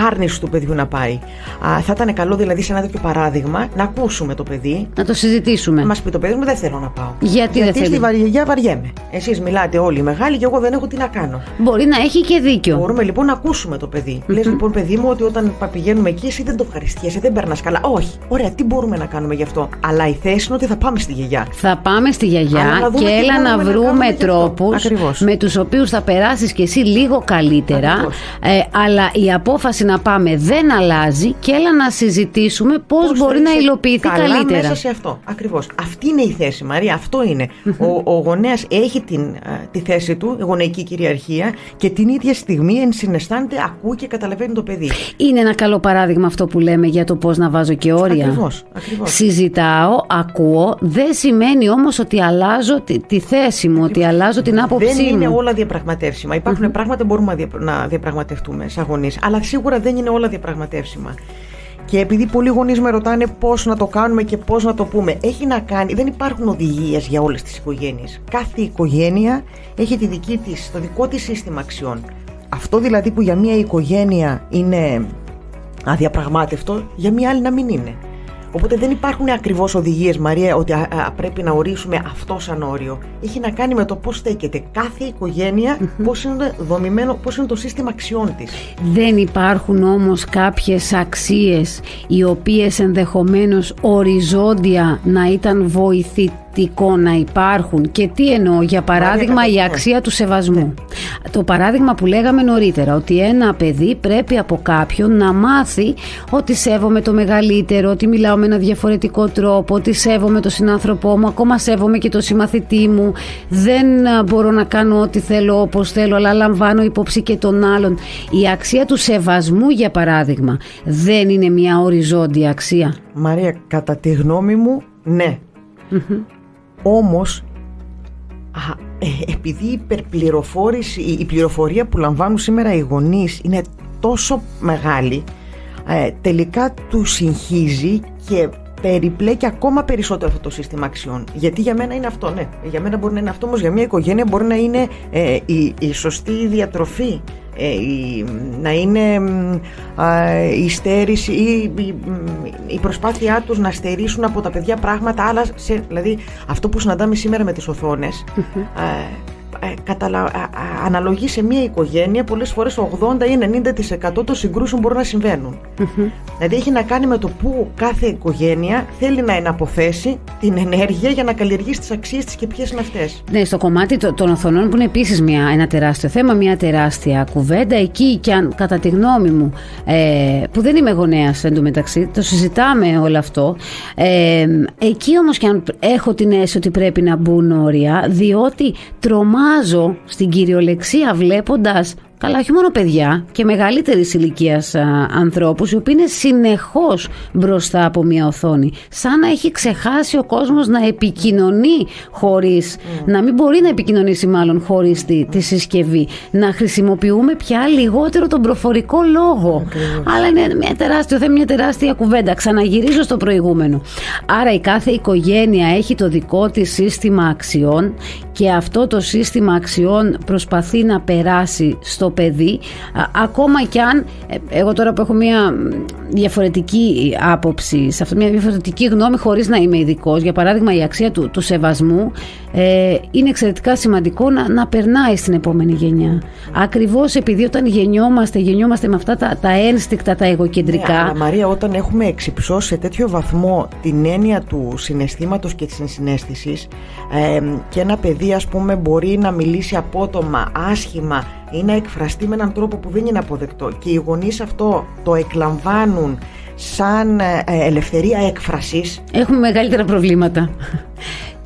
άρνηση του παιδιού να πάει. Θα ήταν καλό δηλαδή σε ένα τέτοιο παράδειγμα να ακούσουμε το παιδί, να το συζητήσουμε. Να μας πει το παιδί μου δεν θέλω να πάω. Γιατί στη βαριά βαριέμαι. Εσείς μιλάτε όλοι οι μεγάλοι και εγώ δεν έχω τι να κάνω. Μπορεί να έχει και δίκιο. Μπορούμε λοιπόν να ακούσουμε το παιδί. Λες λοιπόν, παιδί μου, ότι όταν πηγαίνουμε εκεί εσύ δεν το ευχαριστιέσαι, δεν περνάς καλά. Όχι. Ωραία, τι μπορούμε να κάνουμε γι' αυτό? Αλλά η θέση είναι ότι θα πάμε στη γιαγιά. Θα πάμε στη γιαγιά και έλα να βρούμε τρόπους με τους οποίους θα περάσεις κι εσύ λίγο καλύτερα. Αλλά η απόφαση να πάμε δεν αλλάζει και έλα να συζητήσουμε πώς μπορεί να υλοποιηθεί καλύτερα. Μέσα σε αυτό. Ακριβώς. Αυτή είναι η θέση, Μαρία. Αυτό είναι. Ο γονέας έχει τη θέση του, η γονεϊκή κυριαρχία, και την ίδια στιγμή ενσυναισθάνεται, ακούει και καταλαβαίνει το παιδί. Είναι ένα καλό παράδειγμα αυτό που λέμε για το πώς να βάζω και όρια. Ακριβώς. Συζητάω, ακούω, δεν σημαίνει όμως ότι αλλάζω τη θέση μου, ότι αλλάζω την άποψή μου. Δεν είναι όλα διαπραγματεύσιμα. Υπάρχουν πράγματα που μπορούμε να διαπραγματευτούμε σαν γονείς, αλλά σίγουρα δεν είναι όλα διαπραγματεύσιμα. Και επειδή πολλοί γονείς με ρωτάνε πώς να το κάνουμε και πώς να το πούμε, έχει να κάνει, δεν υπάρχουν οδηγίες για όλες τις οικογένειες. Κάθε οικογένεια έχει το δικό της σύστημα αξιών. Αυτό δηλαδή που για μια οικογένεια είναι αδιαπραγμάτευτο, για μια άλλη να μην είναι. Οπότε δεν υπάρχουν ακριβώς οδηγίες, Μαρία, ότι πρέπει να ορίσουμε αυτό σαν όριο. Έχει να κάνει με το πώς στέκεται κάθε οικογένεια, πώς είναι δομημένο, πώς είναι το σύστημα αξιών της. Δεν υπάρχουν όμως κάποιες αξίες οι οποίες ενδεχομένως οριζόντια να ήταν βοηθητικό να υπάρχουν? Και τι εννοώ? Για παράδειγμα, η αξία του σεβασμού. Το παράδειγμα που λέγαμε νωρίτερα, ότι ένα παιδί πρέπει από κάποιον να μάθει ότι σέβομαι το μεγαλύτερο, ότι μιλάω με ένα διαφορετικό τρόπο, ότι σέβομαι τον συνάνθρωπό μου, ακόμα σέβομαι και τον συμμαθητή μου, δεν μπορώ να κάνω ό,τι θέλω όπως θέλω, αλλά λαμβάνω υπόψη και τον άλλον. Η αξία του σεβασμού, για παράδειγμα, δεν είναι μια οριζόντια αξία? Μαρία, κατά τη γνώμη μου, ναι. Όμως επειδή η πληροφορία που λαμβάνουν σήμερα οι γονείς είναι τόσο μεγάλη, τελικά του συγχύζει και περιπλέκει ακόμα περισσότερο αυτό το σύστημα αξιών. Γιατί για μένα είναι αυτό, ναι. Για μένα μπορεί να είναι αυτό, όμως για μια οικογένεια μπορεί να είναι η σωστή διατροφή, να είναι η στέρηση ή η προσπάθειά τους να στερήσουν από τα παιδιά πράγματα άλλα, δηλαδή αυτό που συναντάμε σήμερα με τις οθόνες. Αναλογεί σε μια οικογένεια πολλές φορές 80 ή 90% των συγκρούσεων μπορούν να συμβαίνουν. Δηλαδή έχει να κάνει με το που κάθε οικογένεια θέλει να εναποθέσει την ενέργεια για να καλλιεργήσει τις αξίες της και ποιες είναι αυτές. Ναι, στο κομμάτι των οθονών, που είναι επίσης ένα τεράστιο θέμα, μια τεράστια κουβέντα, εκεί και αν κατά τη γνώμη μου, που δεν είμαι γονέας εντωμεταξύ, το συζητάμε όλο αυτό, εκεί όμως και αν έχω την αίσθηση ότι πρέπει να μπουν όρια, διότι τρομάζω στην κυριολεξία βλέποντας, καλά, όχι μόνο παιδιά και μεγαλύτερης ηλικίας ανθρώπους, οι οποίοι είναι συνεχώς μπροστά από μια οθόνη. Σαν να έχει ξεχάσει ο κόσμος να επικοινωνεί χωρίς, να μην μπορεί να επικοινωνήσει μάλλον χωρίς τη συσκευή. Να χρησιμοποιούμε πια λιγότερο τον προφορικό λόγο. Αλλά είναι μια τεράστια κουβέντα. Ξαναγυρίζω στο προηγούμενο. Άρα η κάθε οικογένεια έχει το δικό της σύστημα αξιών και αυτό το σύστημα αξιών προσπαθεί να περάσει στο το παιδί, ακόμα κι αν εγώ τώρα που έχω μια διαφορετική άποψη, σε αυτό μια διαφορετική γνώμη χωρίς να είμαι ειδικός, για παράδειγμα η αξία του σεβασμού είναι εξαιρετικά σημαντικό να περνάει στην επόμενη γενιά. Ακριβώς επειδή όταν γεννιόμαστε με αυτά τα ένστικτα, τα εγωκεντρικά. Ναι, αλλά Μαρία, όταν έχουμε εξυψώσει σε τέτοιο βαθμό την έννοια του συναισθήματος και της ενσυναίσθησης, και ένα παιδί ας πούμε μπορεί να μιλήσει απότομα, άσχημα ή να εκφραστεί με έναν τρόπο που δεν είναι αποδεκτό και οι γονείς αυτό το εκλαμβάνουν σαν ελευθερία έκφρασης, έχουμε μεγαλύτερα προβλήματα.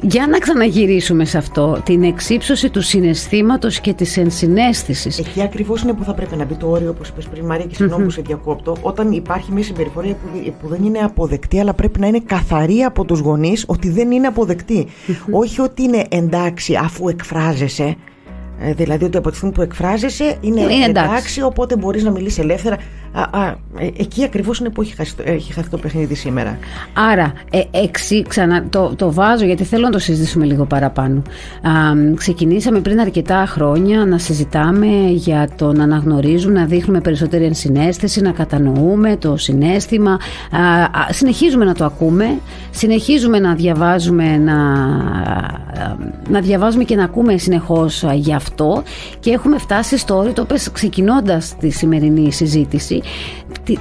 Για να ξαναγυρίσουμε σε αυτό, την εξύψωση του συναισθήματος και της ενσυναίσθησης. Εκεί ακριβώς είναι που θα πρέπει να μπει το όριο, όπως είπες πριν Μαρία, και συγγνώμη που σε διακόπτω, όταν υπάρχει μια συμπεριφορά που δεν είναι αποδεκτή, αλλά πρέπει να είναι καθαρή από τους γονείς ότι δεν είναι αποδεκτή. Όχι ότι είναι εντάξει αφού εκφράζεσαι. Δηλαδή ότι από τη στιγμή που εκφράζεσαι είναι εντάξει, οπότε μπορείς να μιλήσεις ελεύθερα. Εκεί ακριβώς είναι που έχει χαθεί το παιχνίδι σήμερα. Άρα, ξανά το βάζω γιατί θέλω να το συζητήσουμε λίγο παραπάνω. Ξεκινήσαμε πριν αρκετά χρόνια να συζητάμε για το να αναγνωρίζουμε, να δείχνουμε περισσότερη ενσυναίσθηση, να κατανοούμε το συναίσθημα. Συνεχίζουμε να το ακούμε, συνεχίζουμε να διαβάζουμε, να διαβάζουμε και να ακούμε συνεχώς γι' αυτό και έχουμε φτάσει στο όριο, το οποίο ξεκινώντας τη σημερινή συζήτηση,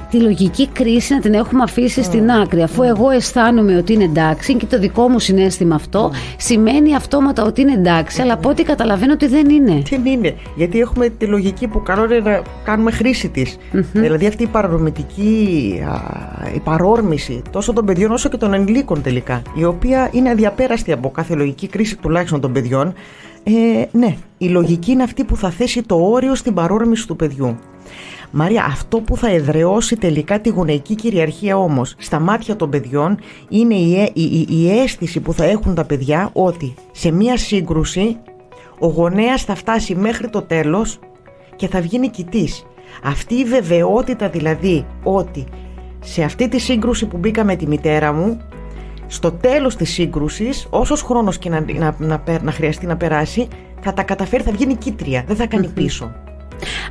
τη λογική κρίση να την έχουμε αφήσει στην άκρη. Αφού εγώ αισθάνομαι ότι είναι εντάξει και το δικό μου συναίσθημα αυτό, σημαίνει αυτόματα ότι είναι εντάξει, αλλά από ό,τι καταλαβαίνω ότι δεν είναι. Δεν είναι, γιατί έχουμε τη λογική που καλό είναι να κάνουμε χρήση της. Δηλαδή αυτή η η παρόρμηση τόσο των παιδιών όσο και των ενηλίκων τελικά, η οποία είναι αδιαπέραστη από κάθε λογική κρίση τουλάχιστον των παιδιών. Ναι, η λογική είναι αυτή που θα θέσει το όριο στην παρόρμηση του παιδιού. Μαρία, αυτό που θα εδραιώσει τελικά τη γονεϊκή κυριαρχία όμως στα μάτια των παιδιών είναι η αίσθηση που θα έχουν τα παιδιά ότι σε μία σύγκρουση ο γονέας θα φτάσει μέχρι το τέλος και θα βγει νικητής. Αυτή η βεβαιότητα δηλαδή ότι σε αυτή τη σύγκρουση που μπήκα με τη μητέρα μου, στο τέλος της σύγκρουσης, όσος χρόνος και να χρειαστεί να περάσει, θα τα καταφέρει, θα βγει νικήτρια, δεν θα κάνει πίσω.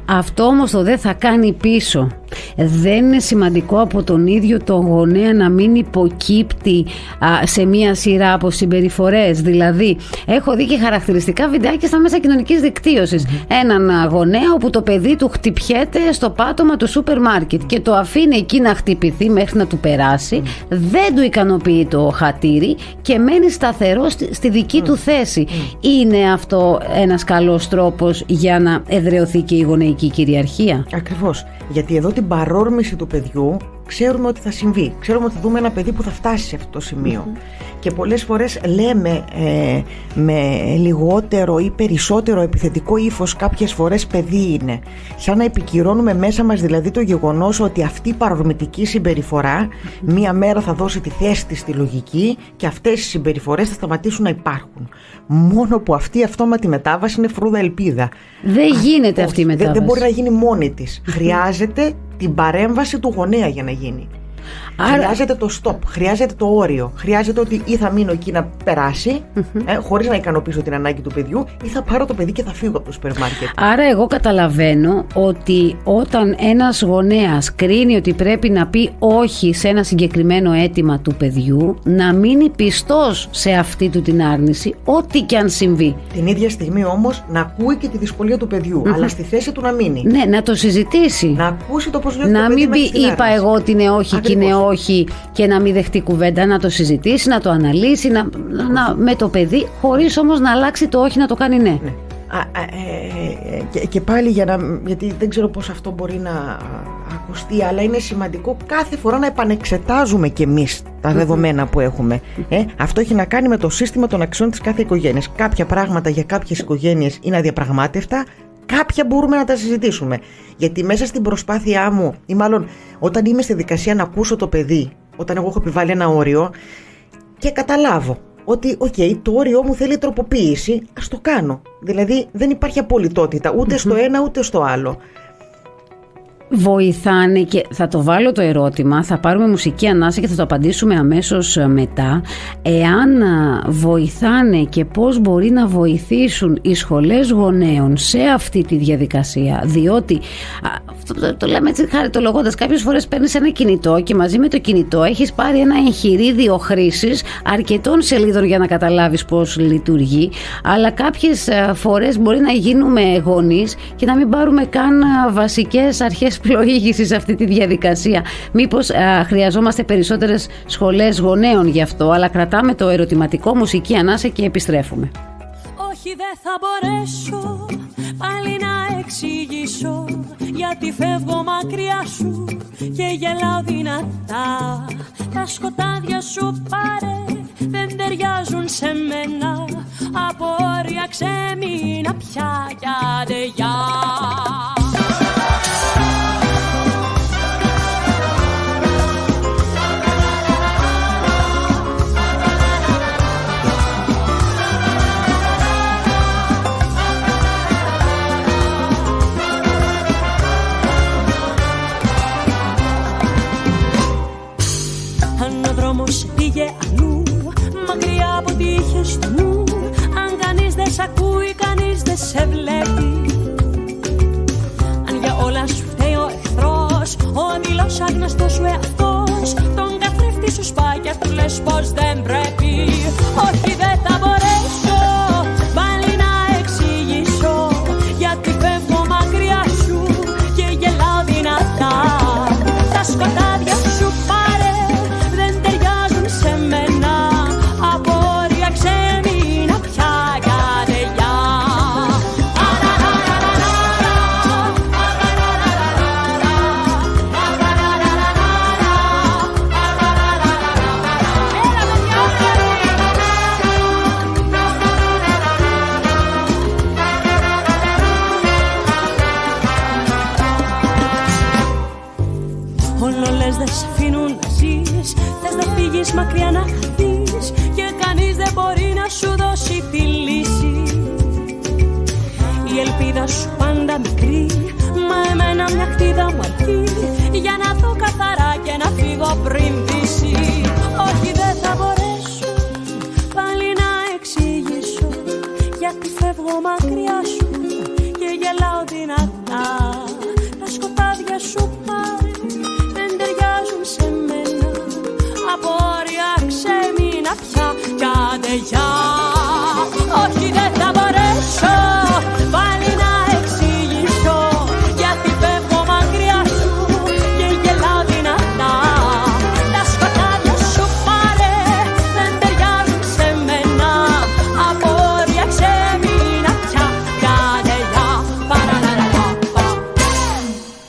Αυτό όμως το δεν θα κάνει πίσω δεν είναι σημαντικό από τον ίδιο τον γονέα να μην υποκύπτει σε μία σειρά από συμπεριφορές? Δηλαδή έχω δει και χαρακτηριστικά βιντεάκια στα μέσα κοινωνικής δικτύωσης, έναν γονέα όπου το παιδί του χτυπιέται στο πάτωμα του σούπερ μάρκετ και το αφήνει εκεί να χτυπηθεί μέχρι να του περάσει, δεν του ικανοποιεί το χατήρι και μένει σταθερό στη δική του θέση. Είναι αυτό ένας καλός τρόπος για να εδραιωθεί και η γονεϊκή κυριαρχία? Ακριβώς. Γιατί εδώ την παρόρμηση του παιδιού ξέρουμε ότι θα συμβεί. Ξέρουμε ότι θα δούμε ένα παιδί που θα φτάσει σε αυτό το σημείο. Και πολλές φορές λέμε με λιγότερο ή περισσότερο επιθετικό ύφος κάποιες φορές παιδί είναι. Σαν να επικυρώνουμε μέσα μας δηλαδή το γεγονός ότι αυτή η παρορμητική συμπεριφορά μία μέρα θα δώσει τη θέση της στη λογική και αυτές οι συμπεριφορές θα σταματήσουν να υπάρχουν. Μόνο που αυτή η αυτόματη μετάβαση είναι φρούδα ελπίδα. Δεν γίνεται αυτή η μετάβαση. Δεν μπορεί να γίνει μόνη της. Χρειάζεται την παρέμβαση του γονέα για να γίνει. Χρειάζεται το stop, χρειάζεται το όριο. Χρειάζεται ότι ή θα μείνω εκεί να περάσει, χωρίς να ικανοποιήσω την ανάγκη του παιδιού, ή θα πάρω το παιδί και θα φύγω από το σούπερ μάρκετ. Άρα εγώ καταλαβαίνω ότι όταν ένας γονέας κρίνει ότι πρέπει να πει όχι σε ένα συγκεκριμένο αίτημα του παιδιού, να μείνει πιστός σε αυτή του την άρνηση, ό,τι και αν συμβεί. Την ίδια στιγμή όμως να ακούει και τη δυσκολία του παιδιού, αλλά στη θέση του να μείνει. Ναι, να το συζητήσει. Να ακούσει το πώς βλέπει να το παιδί. Να μην πει είπα εγώ ότι είναι όχι και είναι όχι και να μην δεχτεί κουβέντα, να το συζητήσει, να το αναλύσει με το παιδί, χωρίς όμως να αλλάξει το όχι να το κάνει ναι. Και πάλι γιατί δεν ξέρω πώς αυτό μπορεί να ακουστεί, αλλά είναι σημαντικό κάθε φορά να επανεξετάζουμε κι εμείς τα δεδομένα που έχουμε. Αυτό έχει να κάνει με το σύστημα των αξιών της κάθε οικογένειας. Κάποια πράγματα για κάποιες οικογένειες είναι αδιαπραγμάτευτα, κάποια μπορούμε να τα συζητήσουμε. Γιατί μέσα στην προσπάθειά μου, ή μάλλον όταν είμαι στη δικασία να ακούσω το παιδί, όταν εγώ έχω επιβάλει ένα όριο και καταλάβω ότι το όριό μου θέλει τροποποίηση, ας το κάνω. Δηλαδή δεν υπάρχει απολυτότητα ούτε στο ένα ούτε στο άλλο. βοηθάνε, και θα το βάλω το ερώτημα, θα πάρουμε μουσική ανάσα και θα το απαντήσουμε αμέσως μετά, εάν βοηθάνε και πώς μπορεί να βοηθήσουν οι σχολές γονέων σε αυτή τη διαδικασία, διότι το λέμε έτσι χαριτολογώντας, κάποιες φορές παίρνεις ένα κινητό και μαζί με το κινητό έχεις πάρει ένα εγχειρίδιο χρήσης αρκετών σελίδων για να καταλάβεις πώς λειτουργεί, αλλά κάποιες φορές μπορεί να γίνουμε γονείς και να μην πάρουμε καν βασικές αρχές πλοήγησης σε αυτή τη διαδικασία. Μήπως χρειαζόμαστε περισσότερες σχολές γονέων γι' αυτό, αλλά κρατάμε το ερωτηματικό, μουσική ανάσα και επιστρέφουμε. Όχι, δεν θα μπορέσω πάλι να εξηγήσω, γιατί φεύγω μακριά σου και γελάω δυνατά. Τα σκοτάδια σου πάρε, δεν ταιριάζουν σε μένα, από όρια ξέμεινα πια κι άντε γεια. Πήγε αλλού, μακριά από τύχες του νου. Αν κανείς δεν σ' ακούει, κανείς δεν σε βλέπει. Αν για όλα σου φταίει ο εχθρός, ο δειλός άγνωστος σου εαυτός, τον καθρέφτη σου σπάει και του λες πως δεν πρέπει. Όχι, δεν θα μπορέσω πάλι να εξηγήσω, γιατί φεύγω μακριά σου και γελάω δυνατά. Τα σκοτάδια σου πάρε, δεν ταιριάζουν σε μένα, από όρια ξέμεινα πια κι άντε γεια. Όλο λες δεν σ' αφήνουν να ζεις, θες να φύγεις μακριά να χαθείς, και κανείς δεν μπορεί να σου δώσει τη λύση. Η ελπίδα σου πάντα μικρή, μα εμένα μια χτίδα μου αρκεί, για να δω καθαρά και να φύγω πριν δύσει. Όχι, δεν θα μπορέσω πάλι να εξηγήσω, γιατί φεύγω μακριά σου και γελάω δυνατά. Τα σκοτάδια σου πάρε, δεν ταιριάζουν σε μένα, από όρια ξέμεινα πια κι άντε γεια. Όχι, δεν θα μπορέσω πάλι να εξηγήσω, γιατί φεύγω μακριά σου και γελάω δυνατά. Τα σκοτάδια σου πάρε, δεν ταιριάζουν σε μένα, από όρια ξέμεινα πια κι άντε γεια.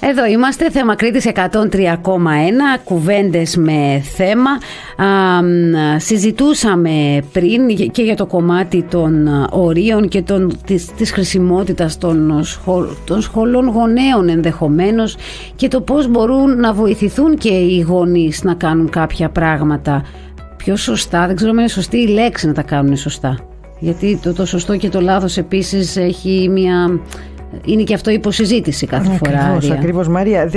Εδώ είμαστε, θέμα Κρήτης 103,1, κουβέντες με θέμα. Συζητούσαμε πριν και για το κομμάτι των ορίων και της χρησιμότητας των σχολών γονέων ενδεχομένως, και το πώς μπορούν να βοηθηθούν και οι γονείς να κάνουν κάποια πράγματα πιο σωστά. Δεν ξέρω αν είναι σωστή η λέξη να τα κάνουν σωστά, γιατί το σωστό και το λάθος επίσης έχει μια... Είναι και αυτό υποσυζήτηση κάθε φορά. Ακριβώς, Μαρία.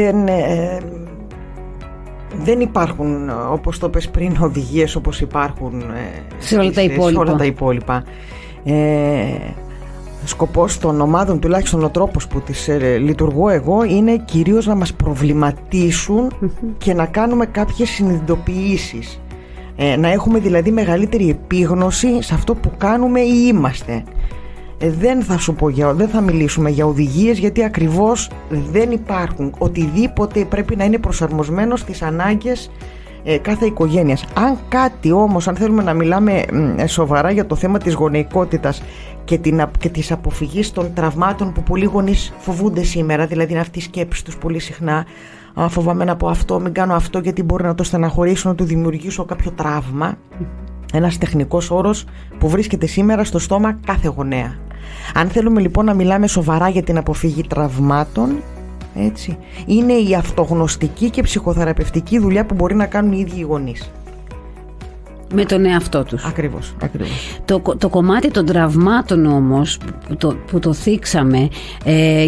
Δεν υπάρχουν, όπως το πες πριν, οδηγίες όπως υπάρχουν σε όλα τα υπόλοιπα. Σκοπός των ομάδων, τουλάχιστον ο τρόπος που τις λειτουργώ εγώ, είναι κυρίως να μας προβληματίσουν και να κάνουμε κάποιες συνειδητοποιήσεις. Να έχουμε δηλαδή μεγαλύτερη επίγνωση σε αυτό που κάνουμε ή είμαστε. Δεν θα μιλήσουμε για οδηγίες, γιατί ακριβώς δεν υπάρχουν. Οτιδήποτε πρέπει να είναι προσαρμοσμένο στις ανάγκες κάθε οικογένειας. Αν κάτι όμως, αν θέλουμε να μιλάμε σοβαρά για το θέμα της γονεϊκότητας και της αποφυγής των τραυμάτων που πολλοί γονείς φοβούνται σήμερα, δηλαδή είναι αυτή η σκέψη τους πολύ συχνά, φοβάμαι να πω αυτό, μην κάνω αυτό γιατί μπορεί να το στεναχωρήσω, να του δημιουργήσω κάποιο τραύμα. Ένας τεχνικός όρος που βρίσκεται σήμερα στο στόμα κάθε γονέα. Αν θέλουμε λοιπόν να μιλάμε σοβαρά για την αποφύγη τραυμάτων, έτσι, είναι η αυτογνωστική και ψυχοθεραπευτική δουλειά που μπορεί να κάνουν οι ίδιοι οι γονείς. Με τον εαυτό τους. Ακριβώς. Το κομμάτι των τραυμάτων όμως που το θίξαμε,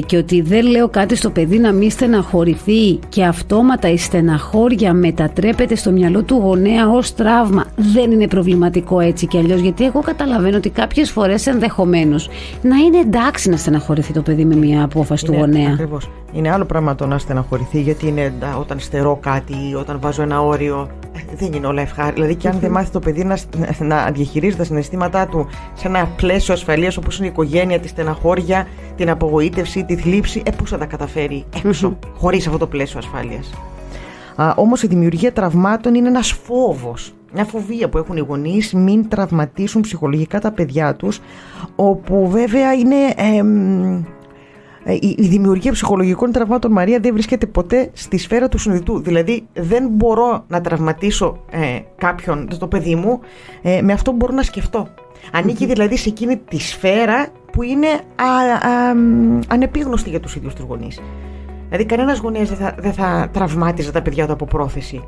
και ότι δεν λέω κάτι στο παιδί να μην στεναχωρηθεί και αυτόματα η στεναχώρια μετατρέπεται στο μυαλό του γονέα ως τραύμα, δεν είναι προβληματικό έτσι κι αλλιώς, γιατί εγώ καταλαβαίνω ότι κάποιες φορές ενδεχομένως να είναι εντάξει να στεναχωρηθεί το παιδί με μια απόφαση του γονέα. Ακριβώς. Είναι άλλο πράγμα το να στεναχωρηθεί, γιατί είναι όταν στερώ κάτι ή όταν βάζω ένα όριο. Δεν είναι όλα ευχάριστα. Δηλαδή, και αν δεν μάθει το παιδί να διαχειρίζει τα συναισθήματά του σε ένα πλαίσιο ασφαλείας όπως είναι η οικογένεια, τη στεναχώρια, την απογοήτευση, τη θλίψη, πώς θα τα καταφέρει έξω, χωρίς αυτό το πλαίσιο ασφάλειας. Όμως η δημιουργία τραυμάτων είναι ένας φόβος, μια φοβία που έχουν οι γονείς μην τραυματίσουν ψυχολογικά τα παιδιά τους, όπου βέβαια είναι. Η δημιουργία ψυχολογικών τραυμάτων, Μαρία, δεν βρίσκεται ποτέ στη σφαίρα του συνειδητού. Δηλαδή, δεν μπορώ να τραυματίσω κάποιον, το παιδί μου, με αυτό που μπορώ να σκεφτώ. Ανήκει δηλαδή σε εκείνη τη σφαίρα που είναι ανεπίγνωστη για τους ίδιους τους γονείς. Δηλαδή, κανένας γονέας δεν θα τραυμάτιζε τα παιδιά του από πρόθεση.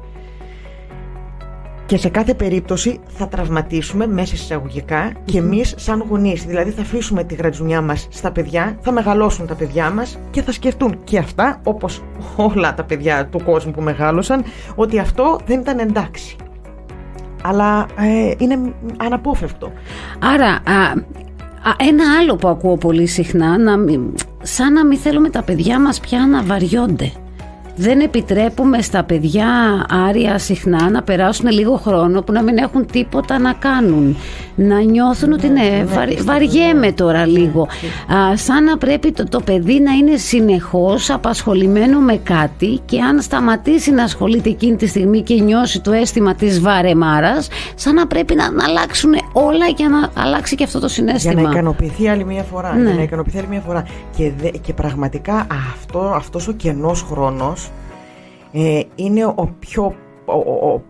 Και σε κάθε περίπτωση θα τραυματίσουμε μέσα εισαγωγικά και εμείς σαν γονείς. Δηλαδή θα αφήσουμε τη γρατζουνιά μας στα παιδιά, θα μεγαλώσουν τα παιδιά μας και θα σκεφτούν και αυτά, όπως όλα τα παιδιά του κόσμου που μεγάλωσαν, ότι αυτό δεν ήταν εντάξει. Αλλά είναι αναπόφευκτο. Άρα, ένα άλλο που ακούω πολύ συχνά, σαν να μην θέλουμε τα παιδιά μας πια να βαριώνται. Δεν επιτρέπουμε στα παιδιά, Άρια, συχνά να περάσουν λίγο χρόνο που να μην έχουν τίποτα να κάνουν. Να νιώθουν ότι βαριέμαι τώρα λίγο. Σαν να πρέπει το παιδί να είναι συνεχώς απασχολημένο με κάτι, και αν σταματήσει να ασχολείται εκείνη τη στιγμή και νιώσει το αίσθημα της βαρεμάρας, σαν να πρέπει να αλλάξουν όλα για να αλλάξει και αυτό το συναίσθημα. Για να ικανοποιηθεί άλλη μια φορά. Ναι. Για να ικανοποιηθεί άλλη μια φορά. Και πραγματικά αυτός ο κενός χρόνος είναι ο πιο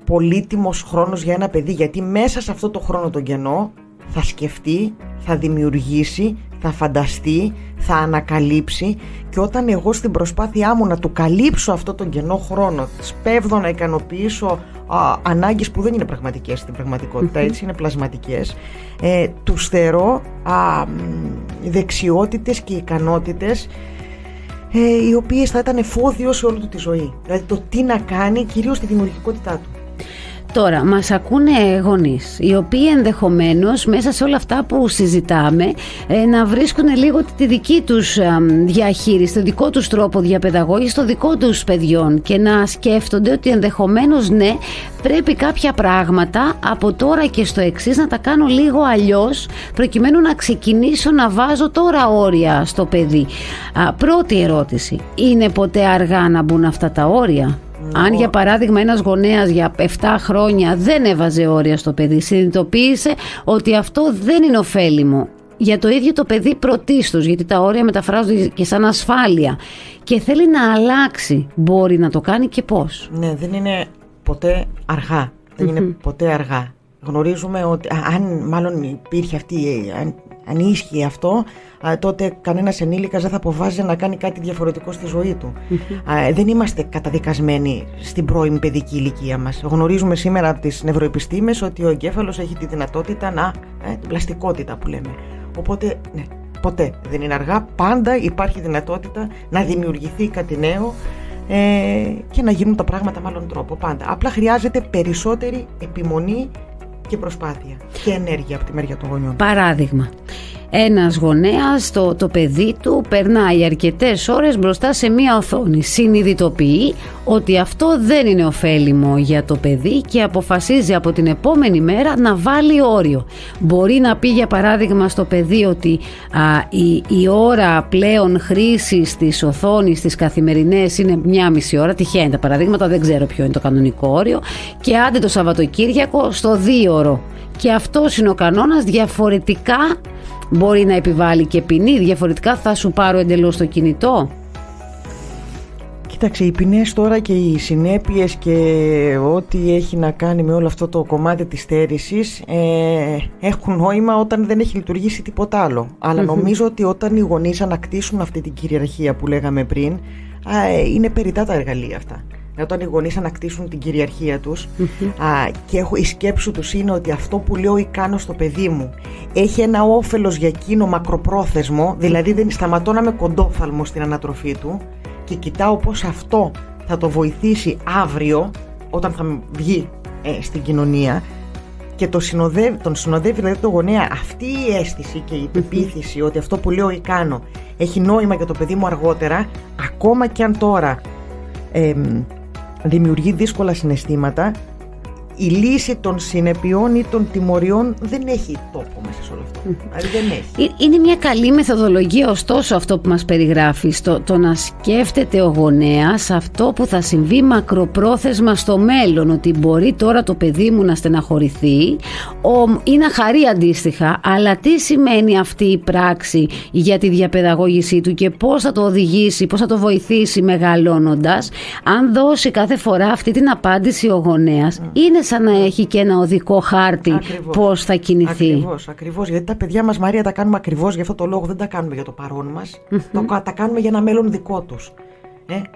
πολύτιμος χρόνος για ένα παιδί, γιατί μέσα σε αυτό το χρόνο τον κενό θα σκεφτεί, θα δημιουργήσει, θα φανταστεί, θα ανακαλύψει, και όταν εγώ στην προσπάθειά μου να του καλύψω αυτό τον κενό χρόνο σπέβδω να ικανοποιήσω ανάγκες που δεν είναι πραγματικές στην πραγματικότητα, έτσι είναι πλασματικές, του στερώ δεξιότητες και ικανότητες οι οποίες θα ήταν εφόδιο σε όλη του τη ζωή. Δηλαδή το τι να κάνει, κυρίως τη δημιουργικότητά του. Τώρα, μας ακούνε γονείς, οι οποίοι ενδεχομένως μέσα σε όλα αυτά που συζητάμε να βρίσκουν λίγο τη δική τους διαχείριση, το δικό τους τρόπο διαπαιδαγώγησης, το δικό τους παιδιών, και να σκέφτονται ότι ενδεχομένως ναι, πρέπει κάποια πράγματα από τώρα και στο εξής να τα κάνω λίγο αλλιώς, προκειμένου να ξεκινήσω να βάζω τώρα όρια στο παιδί. Πρώτη ερώτηση, είναι ποτέ αργά να μπουν αυτά τα όρια? Αν για παράδειγμα ένας γονέας για 7 χρόνια δεν έβαζε όρια στο παιδί, συνειδητοποίησε ότι αυτό δεν είναι ωφέλιμο για το ίδιο το παιδί πρωτίστως, γιατί τα όρια μεταφράζονται και σαν ασφάλεια, και θέλει να αλλάξει, μπορεί να το κάνει και πώς? Ναι, δεν είναι ποτέ αργά. Δεν είναι ποτέ αργά. Γνωρίζουμε ότι αν μάλλον υπήρχε αν ίσχυε αυτό, τότε κανένας ενήλικας δεν θα αποφάσιζε να κάνει κάτι διαφορετικό στη ζωή του. Δεν είμαστε καταδικασμένοι στην πρώιμη παιδική ηλικία μας. Γνωρίζουμε σήμερα από τις νευροεπιστήμες ότι ο εγκέφαλος έχει τη δυνατότητα την πλαστικότητα που λέμε. Οπότε, ναι, ποτέ δεν είναι αργά. Πάντα υπάρχει δυνατότητα να δημιουργηθεί κάτι νέο και να γίνουν τα πράγματα με άλλον τρόπο. Πάντα. Απλά χρειάζεται περισσότερη επιμονή και προσπάθεια και ενέργεια από τη μεριά των γονιών. Παράδειγμα, ένας γονέας, το παιδί του περνάει αρκετές ώρες μπροστά σε μία οθόνη. Συνειδητοποιεί ότι αυτό δεν είναι ωφέλιμο για το παιδί και αποφασίζει από την επόμενη μέρα να βάλει όριο. Μπορεί να πει για παράδειγμα στο παιδί ότι η ώρα πλέον χρήσης της οθόνης της καθημερινές είναι 1,5 ώρα. Τυχαίνει τα παραδείγματα, δεν ξέρω ποιο είναι το κανονικό όριο. Και άντε το Σαββατοκύριακο στο 2ωρο. Και αυτός είναι ο κανόνας. Διαφορετικά μπορεί να επιβάλλει και ποινή, διαφορετικά θα σου πάρω εντελώς το κινητό. Κοίταξε, οι ποινές τώρα και οι συνέπειες και ό,τι έχει να κάνει με όλο αυτό το κομμάτι της στέρησης έχουν νόημα όταν δεν έχει λειτουργήσει τίποτα άλλο. Αλλά νομίζω ότι όταν οι γονείς ανακτήσουν αυτή την κυριαρχία που λέγαμε πριν, είναι περιττά τα εργαλεία αυτά. όταν οι γονείς ανακτήσουν την κυριαρχία τους και η σκέψη τους είναι ότι αυτό που λέω ή κάνω στο παιδί μου έχει ένα όφελος για εκείνο μακροπρόθεσμο, δηλαδή δεν σταματώ να είμαι κοντόφθαλμο στην ανατροφή του και κοιτάω πώς αυτό θα το βοηθήσει αύριο όταν θα βγει στην κοινωνία, και τον συνοδεύει δηλαδή το γονέα αυτή η αίσθηση και η πεποίθηση ότι αυτό που λέω ή κάνω έχει νόημα για το παιδί μου αργότερα, ακόμα και αν τώρα δημιουργεί δύσκολα συναισθήματα, η λύση των συνεπειών ή των τιμωριών δεν έχει τόπο μέσα σε όλο αυτό. Δηλαδή δεν έχει. Είναι μια καλή μεθοδολογία, ωστόσο, αυτό που μας περιγράφεις, το να σκέφτεται ο γονέας αυτό που θα συμβεί μακροπρόθεσμα στο μέλλον, ότι μπορεί τώρα το παιδί μου να στεναχωρηθεί ή να χαρεί αντίστοιχα, αλλά τι σημαίνει αυτή η πράξη για τη διαπαιδαγώγησή του και πώς θα το οδηγήσει, πώς θα το βοηθήσει μεγαλώνοντας. Αν δώσει κάθε φορά αυτή την απάντηση ο γονέας, είναι σαν να έχει και ένα οδικό χάρτη πώς θα κινηθεί. Ακριβώς. Γιατί τα παιδιά μας, Μαρία, τα κάνουμε ακριβώς για αυτό το λόγο. Δεν τα κάνουμε για το παρόν μας. Τα κάνουμε για ένα μέλλον δικό τους.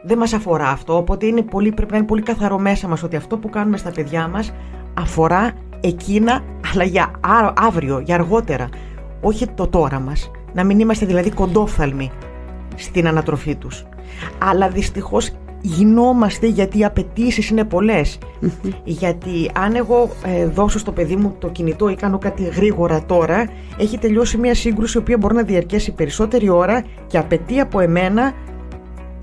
Δεν μας αφορά αυτό. Οπότε πρέπει να είναι πολύ καθαρό μέσα μας ότι αυτό που κάνουμε στα παιδιά μας αφορά εκείνα, αλλά για αύριο, για αργότερα. Όχι το τώρα μας. Να μην είμαστε δηλαδή κοντόφθαλμοι στην ανατροφή τους. Αλλά δυστυχώς γινόμαστε, γιατί οι απαιτήσεις είναι πολλές. Γιατί αν εγώ δώσω στο παιδί μου το κινητό ή κάνω κάτι γρήγορα τώρα, έχει τελειώσει μια σύγκρουση η οποία μπορεί να διαρκέσει περισσότερη ώρα και απαιτεί από εμένα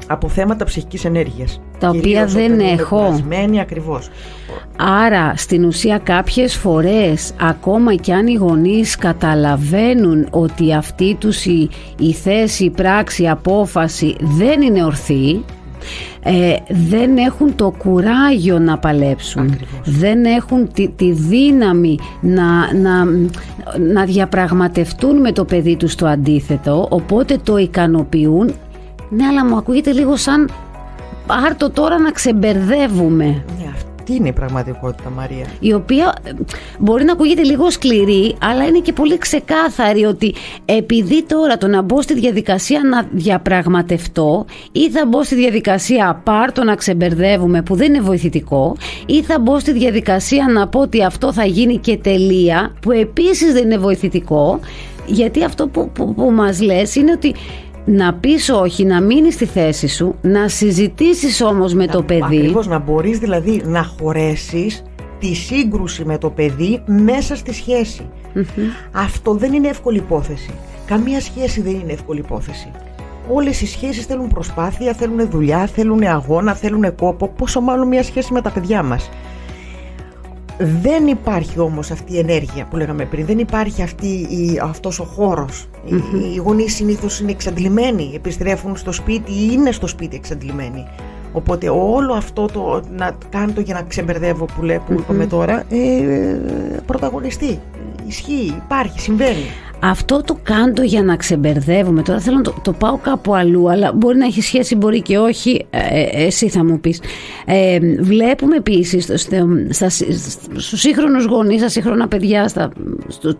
αποθέματα ψυχικής ενέργειας. Τα οποία δεν έχω. Ακριβώς. Άρα στην ουσία κάποιες φορές, ακόμα κι αν οι γονείς καταλαβαίνουν ότι αυτή τους η θέση, η πράξη, η απόφαση δεν είναι ορθή, δεν έχουν το κουράγιο να παλέψουν. Ακριβώς. Δεν έχουν τη δύναμη να διαπραγματευτούν με το παιδί τους το αντίθετο, οπότε το ικανοποιούν. Ναι, αλλά μου ακούγεται λίγο σαν άρτο τώρα να ξεμπερδεύουμε. Ναι, αυτή είναι η πραγματικότητα, Μαρία. Η οποία μπορεί να ακούγεται λίγο σκληρή, αλλά είναι και πολύ ξεκάθαρη, ότι επειδή τώρα το να μπω στη διαδικασία να διαπραγματευτώ, ή θα μπω στη διαδικασία πάρτο να ξεμπερδεύουμε, που δεν είναι βοηθητικό, ή θα μπω στη διαδικασία να πω ότι αυτό θα γίνει και τελεία, που επίσης δεν είναι βοηθητικό, γιατί αυτό που μας λες είναι ότι να πεις όχι, να μείνεις στη θέση σου, να συζητήσεις όμως με το παιδί. Ακριβώς, να μπορείς δηλαδή να χωρέσεις τη σύγκρουση με το παιδί μέσα στη σχέση. Αυτό δεν είναι εύκολη υπόθεση. Καμία σχέση δεν είναι εύκολη υπόθεση. Όλες οι σχέσεις θέλουν προσπάθεια, θέλουν δουλειά, θέλουν αγώνα, θέλουν κόπο, πόσο μάλλον μια σχέση με τα παιδιά μας. Δεν υπάρχει όμως αυτή η ενέργεια που λέγαμε πριν, δεν υπάρχει αυτός ο χώρος. Οι γονείς συνήθως είναι εξαντλημένοι, επιστρέφουν στο σπίτι ή είναι στο σπίτι εξαντλημένοι. Οπότε όλο αυτό το να κάνω το για να ξεμπερδεύω που είπαμε τώρα, πρωταγωνιστεί, ισχύει, υπάρχει, συμβαίνει. Αυτό το κάνω για να ξεμπερδεύουμε. Τώρα θέλω να το πάω κάπου αλλού, αλλά μπορεί να έχει σχέση, μπορεί και όχι. Εσύ θα μου πεις. Βλέπουμε επίσης στους σύγχρονους γονείς, στα σύγχρονα παιδιά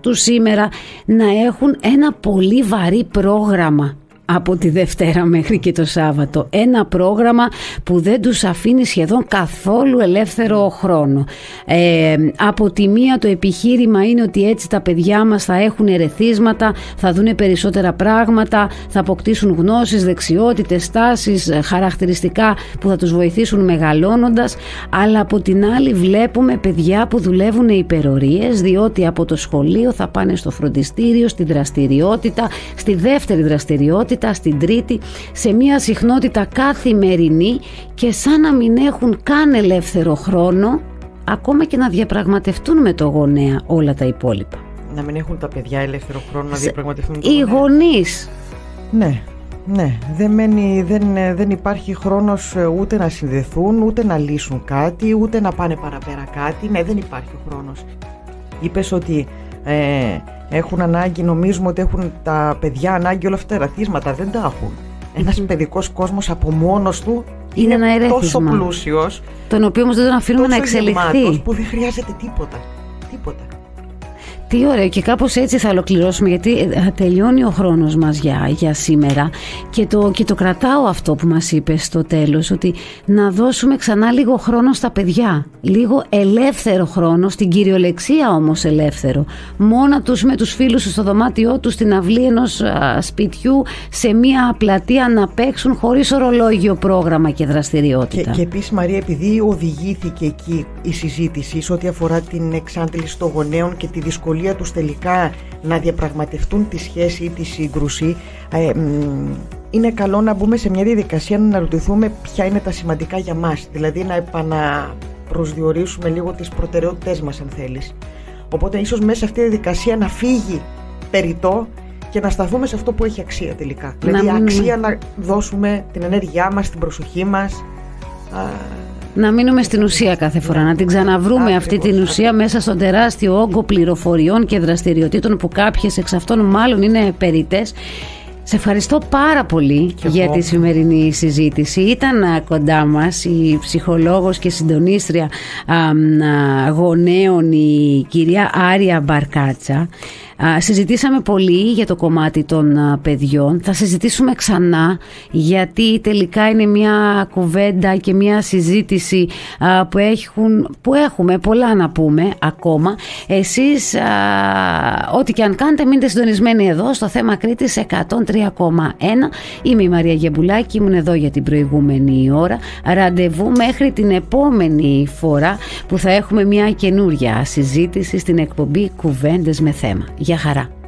του σήμερα, να έχουν ένα πολύ βαρύ πρόγραμμα από τη Δευτέρα μέχρι και το Σάββατο. Ένα πρόγραμμα που δεν τους αφήνει σχεδόν καθόλου ελεύθερο χρόνο. Από τη μία το επιχείρημα είναι ότι έτσι τα παιδιά μας θα έχουν ερεθίσματα, θα δουν περισσότερα πράγματα, θα αποκτήσουν γνώσεις, δεξιότητες, τάσεις, χαρακτηριστικά που θα τους βοηθήσουν μεγαλώνοντας. Αλλά από την άλλη βλέπουμε παιδιά που δουλεύουν υπερορίες, διότι από το σχολείο θα πάνε στο φροντιστήριο, στη δραστηριότητα, στη δεύτερη δραστηριότητα, στην τρίτη, σε μια συχνότητα καθημερινή, και σαν να μην έχουν καν ελεύθερο χρόνο ακόμα και να διαπραγματευτούν με το γονέα όλα τα υπόλοιπα. Να μην έχουν τα παιδιά ελεύθερο χρόνο να διαπραγματευτούν με το γονέα. Οι γονείς. Ναι, δεν υπάρχει χρόνος ούτε να συνδεθούν, ούτε να λύσουν κάτι, ούτε να πάνε παραπέρα κάτι. Ναι, δεν υπάρχει ο χρόνος. Είπες ότι έχουν ανάγκη, νομίζουμε ότι έχουν τα παιδιά ανάγκη όλα αυτά τα ερεθίσματα. Δεν τα έχουν. Ένας παιδικός κόσμος από μόνος του είναι ένα τόσο πλούσιος, τον οποίο όμως δεν τον αφήνουμε να εξελιχθεί, που δεν χρειάζεται τίποτα. Τι ωραίο, και κάπως έτσι θα ολοκληρώσουμε, γιατί τελειώνει ο χρόνος μας για σήμερα και το κρατάω αυτό που μας είπες στο τέλος, ότι να δώσουμε ξανά λίγο χρόνο στα παιδιά, λίγο ελεύθερο χρόνο, στην κυριολεξία όμως ελεύθερο, μόνα τους με τους φίλους στο δωμάτιό τους, στην αυλή ενός σπιτιού, σε μια πλατεία να παίξουν χωρίς ορολόγιο πρόγραμμα και δραστηριότητα. Και επίσης, Μαρία, επειδή οδηγήθηκε εκεί η συζήτηση σε ό,τι αφορά την εξάντληση των γονέων και τη δυσκολία τους τελικά να διαπραγματευτούν τη σχέση ή τη σύγκρουση, είναι καλό να μπούμε σε μια διαδικασία να αναρωτηθούμε ποια είναι τα σημαντικά για μας, δηλαδή να επαναπροσδιορίσουμε λίγο τις προτεραιότητές μας, αν θέλεις. Οπότε ίσως μέσα σε αυτή τη διαδικασία να φύγει περιττό και να σταθούμε σε αυτό που έχει αξία τελικά. Δηλαδή αξία να δώσουμε την ενέργειά μας, την προσοχή μας. Να μείνουμε στην ουσία κάθε φορά, να την ξαναβρούμε αυτή την ουσία μέσα στον τεράστιο όγκο πληροφοριών και δραστηριοτήτων που κάποιες εξ αυτών μάλλον είναι περιττές. Σε ευχαριστώ πάρα πολύ για τη σημερινή συζήτηση. Ήταν κοντά μας η ψυχολόγος και συντονίστρια γονέων, η κυρία Άρια Μπαρκάτσα. Συζητήσαμε πολύ για το κομμάτι των παιδιών. Θα συζητήσουμε ξανά, γιατί τελικά είναι μια κουβέντα και μια συζήτηση που έχουμε πολλά να πούμε ακόμα. Εσείς ό,τι και αν κάνετε, μείνετε συντονισμένοι εδώ στο Θέμα Κρήτης 103,1. Είμαι η Μαρία Γιαμπουλάκη, ήμουν εδώ για την προηγούμενη ώρα. Ραντεβού μέχρι την επόμενη φορά που θα έχουμε μια καινούρια συζήτηση στην εκπομπή Κουβέντες με Θέμα. Γεια χαρά.